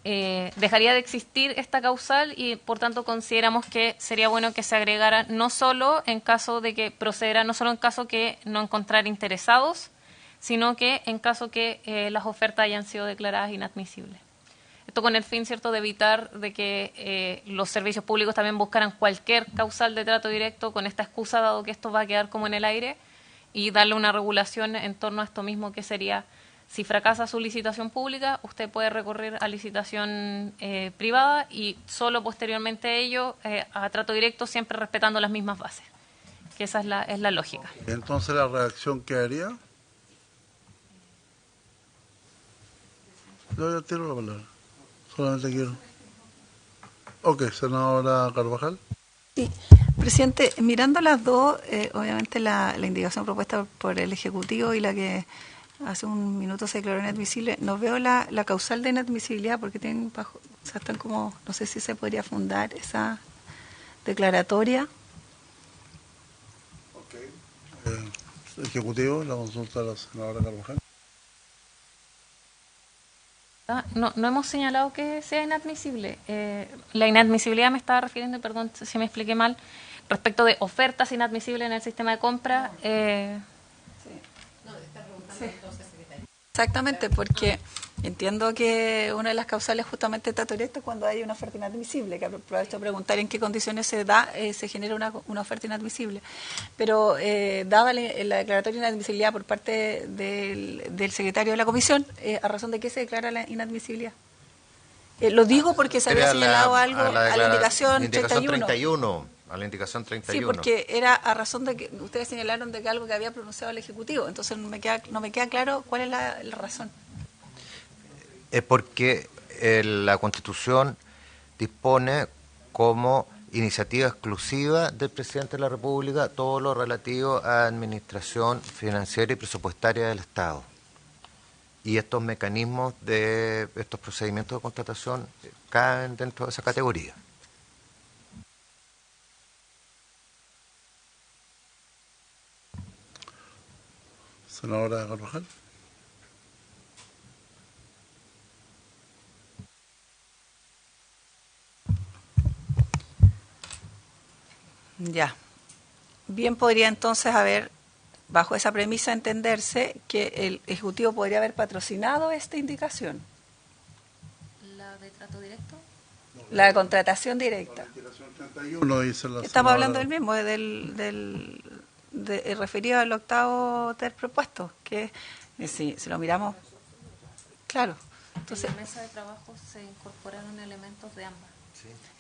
Dejaría de existir esta causal y por tanto consideramos que sería bueno que se agregara no solo en caso de que procederá, no solo en caso que no encontrar interesados, sino que en caso que las ofertas hayan sido declaradas inadmisibles. Esto con el fin, ¿cierto?, de evitar de que los servicios públicos también buscaran cualquier causal de trato directo con esta excusa, dado que esto va a quedar como en el aire, y darle una regulación en torno a esto mismo, que sería: si fracasa su licitación pública, usted puede recurrir a licitación privada y solo posteriormente a ello a trato directo, siempre respetando las mismas bases. Que esa es la lógica. Entonces, ¿la redacción qué haría? Yo ya tiro la palabra. Solamente quiero. Ok, senadora Carvajal. Sí, presidente, mirando las dos, obviamente la indicación propuesta por el Ejecutivo y la que hace un minuto se declaró inadmisible, no veo la causal de inadmisibilidad porque tienen bajo, o sea, están como, no sé si se podría fundar esa declaratoria. Ok. Ejecutivo, la consulta de la senadora Carvajal. No hemos señalado que sea inadmisible. La inadmisibilidad me estaba refiriendo, perdón si me expliqué mal, respecto de ofertas inadmisibles en el sistema de compra. Exactamente, porque entiendo que una de las causales justamente está directo cuando hay una oferta inadmisible, que aprovecho a preguntar en qué condiciones se genera una oferta inadmisible. Pero dada la declaratoria de inadmisibilidad por parte del secretario de la comisión, ¿a razón de qué se declara la inadmisibilidad? Lo digo porque se había señalado algo a la indicación 31. A la indicación 31. Sí, porque era a razón de que ustedes señalaron de que algo que había pronunciado el Ejecutivo. Entonces no me queda claro cuál es la razón. Es porque la Constitución dispone como iniciativa exclusiva del Presidente de la República todo lo relativo a administración financiera y presupuestaria del Estado. Y estos mecanismos de estos procedimientos de contratación caen dentro de esa categoría. Senadora Carvajal. Ya. Bien podría entonces haber bajo esa premisa entenderse que el Ejecutivo podría haber patrocinado esta indicación. ¿La de trato directo? La de contratación directa. Uno dice la Estamos senadora. hablando del mismo, referido al octavo ter propuesto, que si lo miramos, claro. Entonces, en la mesa de trabajo se incorporaron elementos de ambas.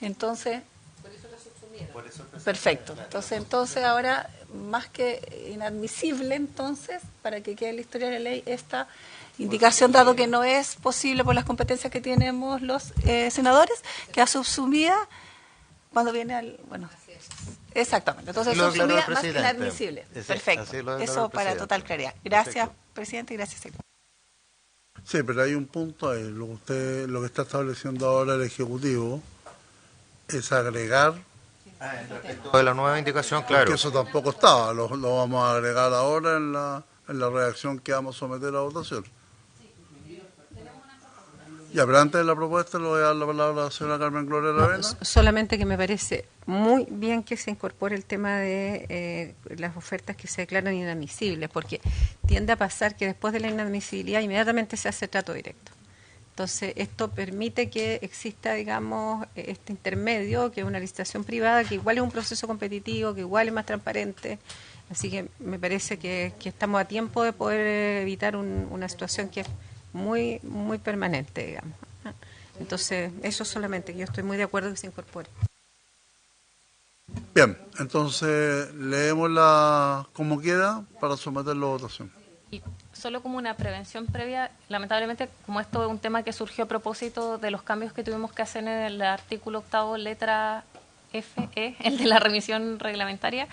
Entonces, Por eso la subsumieron. perfecto. Entonces ahora, más que inadmisible, entonces, para que quede en la historia de la ley, esta indicación, dado que no es posible por las competencias que tenemos los senadores, queda subsumida cuando viene al... Bueno, exactamente. Entonces, Lo declaró el subsumida más que presidente. inadmisible. Sí, Perfecto. así lo declaró Eso el para presidente. total claridad. Gracias, Perfecto. presidente, y gracias, secretario. Sí, pero hay un punto ahí. Lo que está estableciendo ahora el Ejecutivo es agregar, De la nueva indicación, claro. que eso tampoco estaba, lo vamos a agregar ahora en la redacción que vamos a someter a votación. Ya, pero antes de la propuesta le voy a dar la palabra a la señora Carmen Gloria Aravena. Solamente que me parece muy bien que se incorpore el tema de las ofertas que se declaran inadmisibles, porque tiende a pasar que después de la inadmisibilidad inmediatamente se hace trato directo. Entonces, esto permite que exista, digamos, este intermedio, que es una licitación privada, que igual es un proceso competitivo, que igual es más transparente. Así que me parece que estamos a tiempo de poder evitar una situación que es muy, muy permanente, digamos. Entonces, eso solamente, que yo estoy muy de acuerdo que se incorpore. Bien, entonces leemos cómo queda para someterlo a votación. Y solo como una prevención previa, lamentablemente, como esto es un tema que surgió a propósito de los cambios que tuvimos que hacer en el artículo 8, letra F, el de la remisión reglamentaria,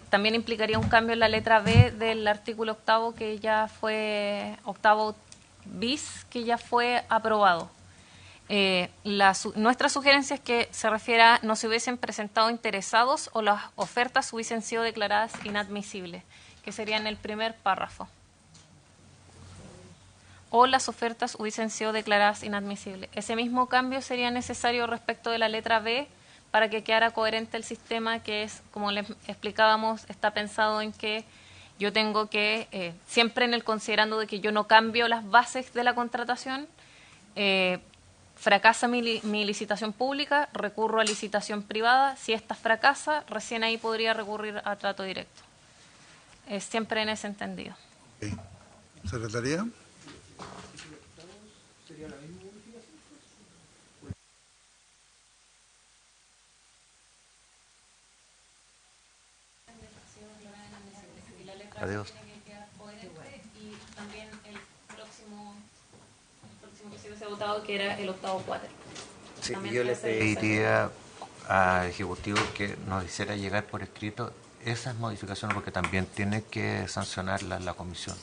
también implicaría un cambio en la letra B del artículo 8, que ya fue, 8 bis, que ya fue aprobado. Nuestra sugerencia es que se refiera a no se hubiesen presentado interesados o las ofertas hubiesen sido declaradas inadmisibles, que sería en el primer párrafo. O las ofertas hubiesen sido declaradas inadmisibles. Ese mismo cambio sería necesario respecto de la letra B para que quedara coherente el sistema, que es, como les explicábamos, está pensado en que yo tengo que, siempre en el considerando de que yo no cambio las bases de la contratación, fracasa mi licitación pública, recurro a licitación privada. Si esta fracasa, recién ahí podría recurrir a trato directo. Siempre en ese entendido. Okay. Secretaría. Adiós. Y también el próximo que se ha votado, que era el 8.4. Sí, También yo le puede ser pediría al Ejecutivo que nos hiciera llegar por escrito esas modificaciones, porque también tiene que sancionarlas la Comisión.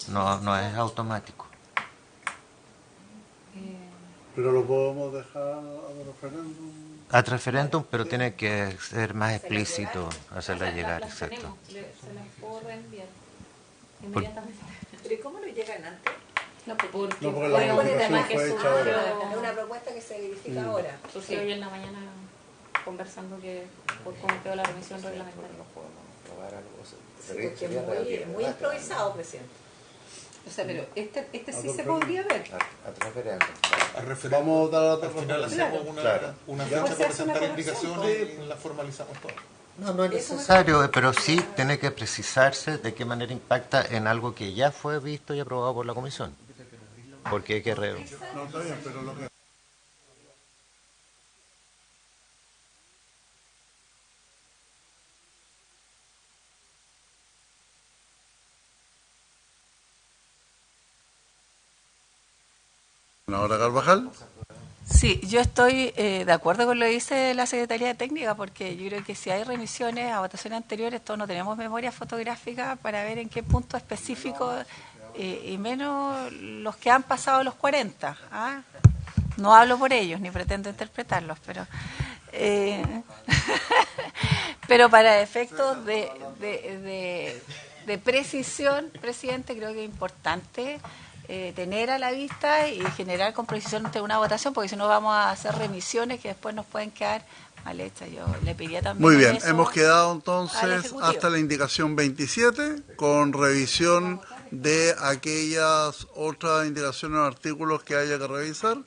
No es automático. Pero lo podemos dejar a referéndum. A referéndum, pero tiene que ser más explícito, hacerla llegar, exacto. Se las puedo reenviar Por- inmediatamente. ¿Pero y cómo lo llegan antes? No, porque No, porque la fue un modificación tema que fue hecha surgió, Es una propuesta que se verifica ahora. surgió hoy en la mañana conversando que por cómo quedó la remisión reglamentaria. Sí, porque es muy improvisado, presidente. O sea, pero este sí se podría ver. A referéndum. Vamos a votar a Al final hacemos una fecha Después se para hace una presentar corrección, indicaciones y la formalizamos todo. No es necesario, pero sí tiene que precisarse de qué manera impacta en algo que ya fue visto y aprobado por la Comisión. Porque hay que No, está bien, pero lo que... Ahora Carvajal. Sí, yo estoy de acuerdo con lo que dice la Secretaría de Técnica, porque yo creo que si hay remisiones a votaciones anteriores, todos no tenemos memoria fotográfica para ver en qué punto específico, y menos los que han pasado los 40. ¿Ah? No hablo por ellos, ni pretendo interpretarlos, pero pero para efectos de precisión, presidente, creo que es importante tener a la vista y generar con precisión ante una votación, porque si no vamos a hacer remisiones que después nos pueden quedar mal hecha. Yo le pedía también. Muy bien, eso hemos quedado al entonces Ejecutivo. hasta la indicación 27 con revisión de aquellas otras indicaciones o artículos que haya que revisar.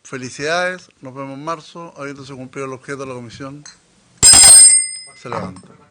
Felicidades, nos vemos en marzo, habiéndose cumplido el objeto de la comisión. Se levanta.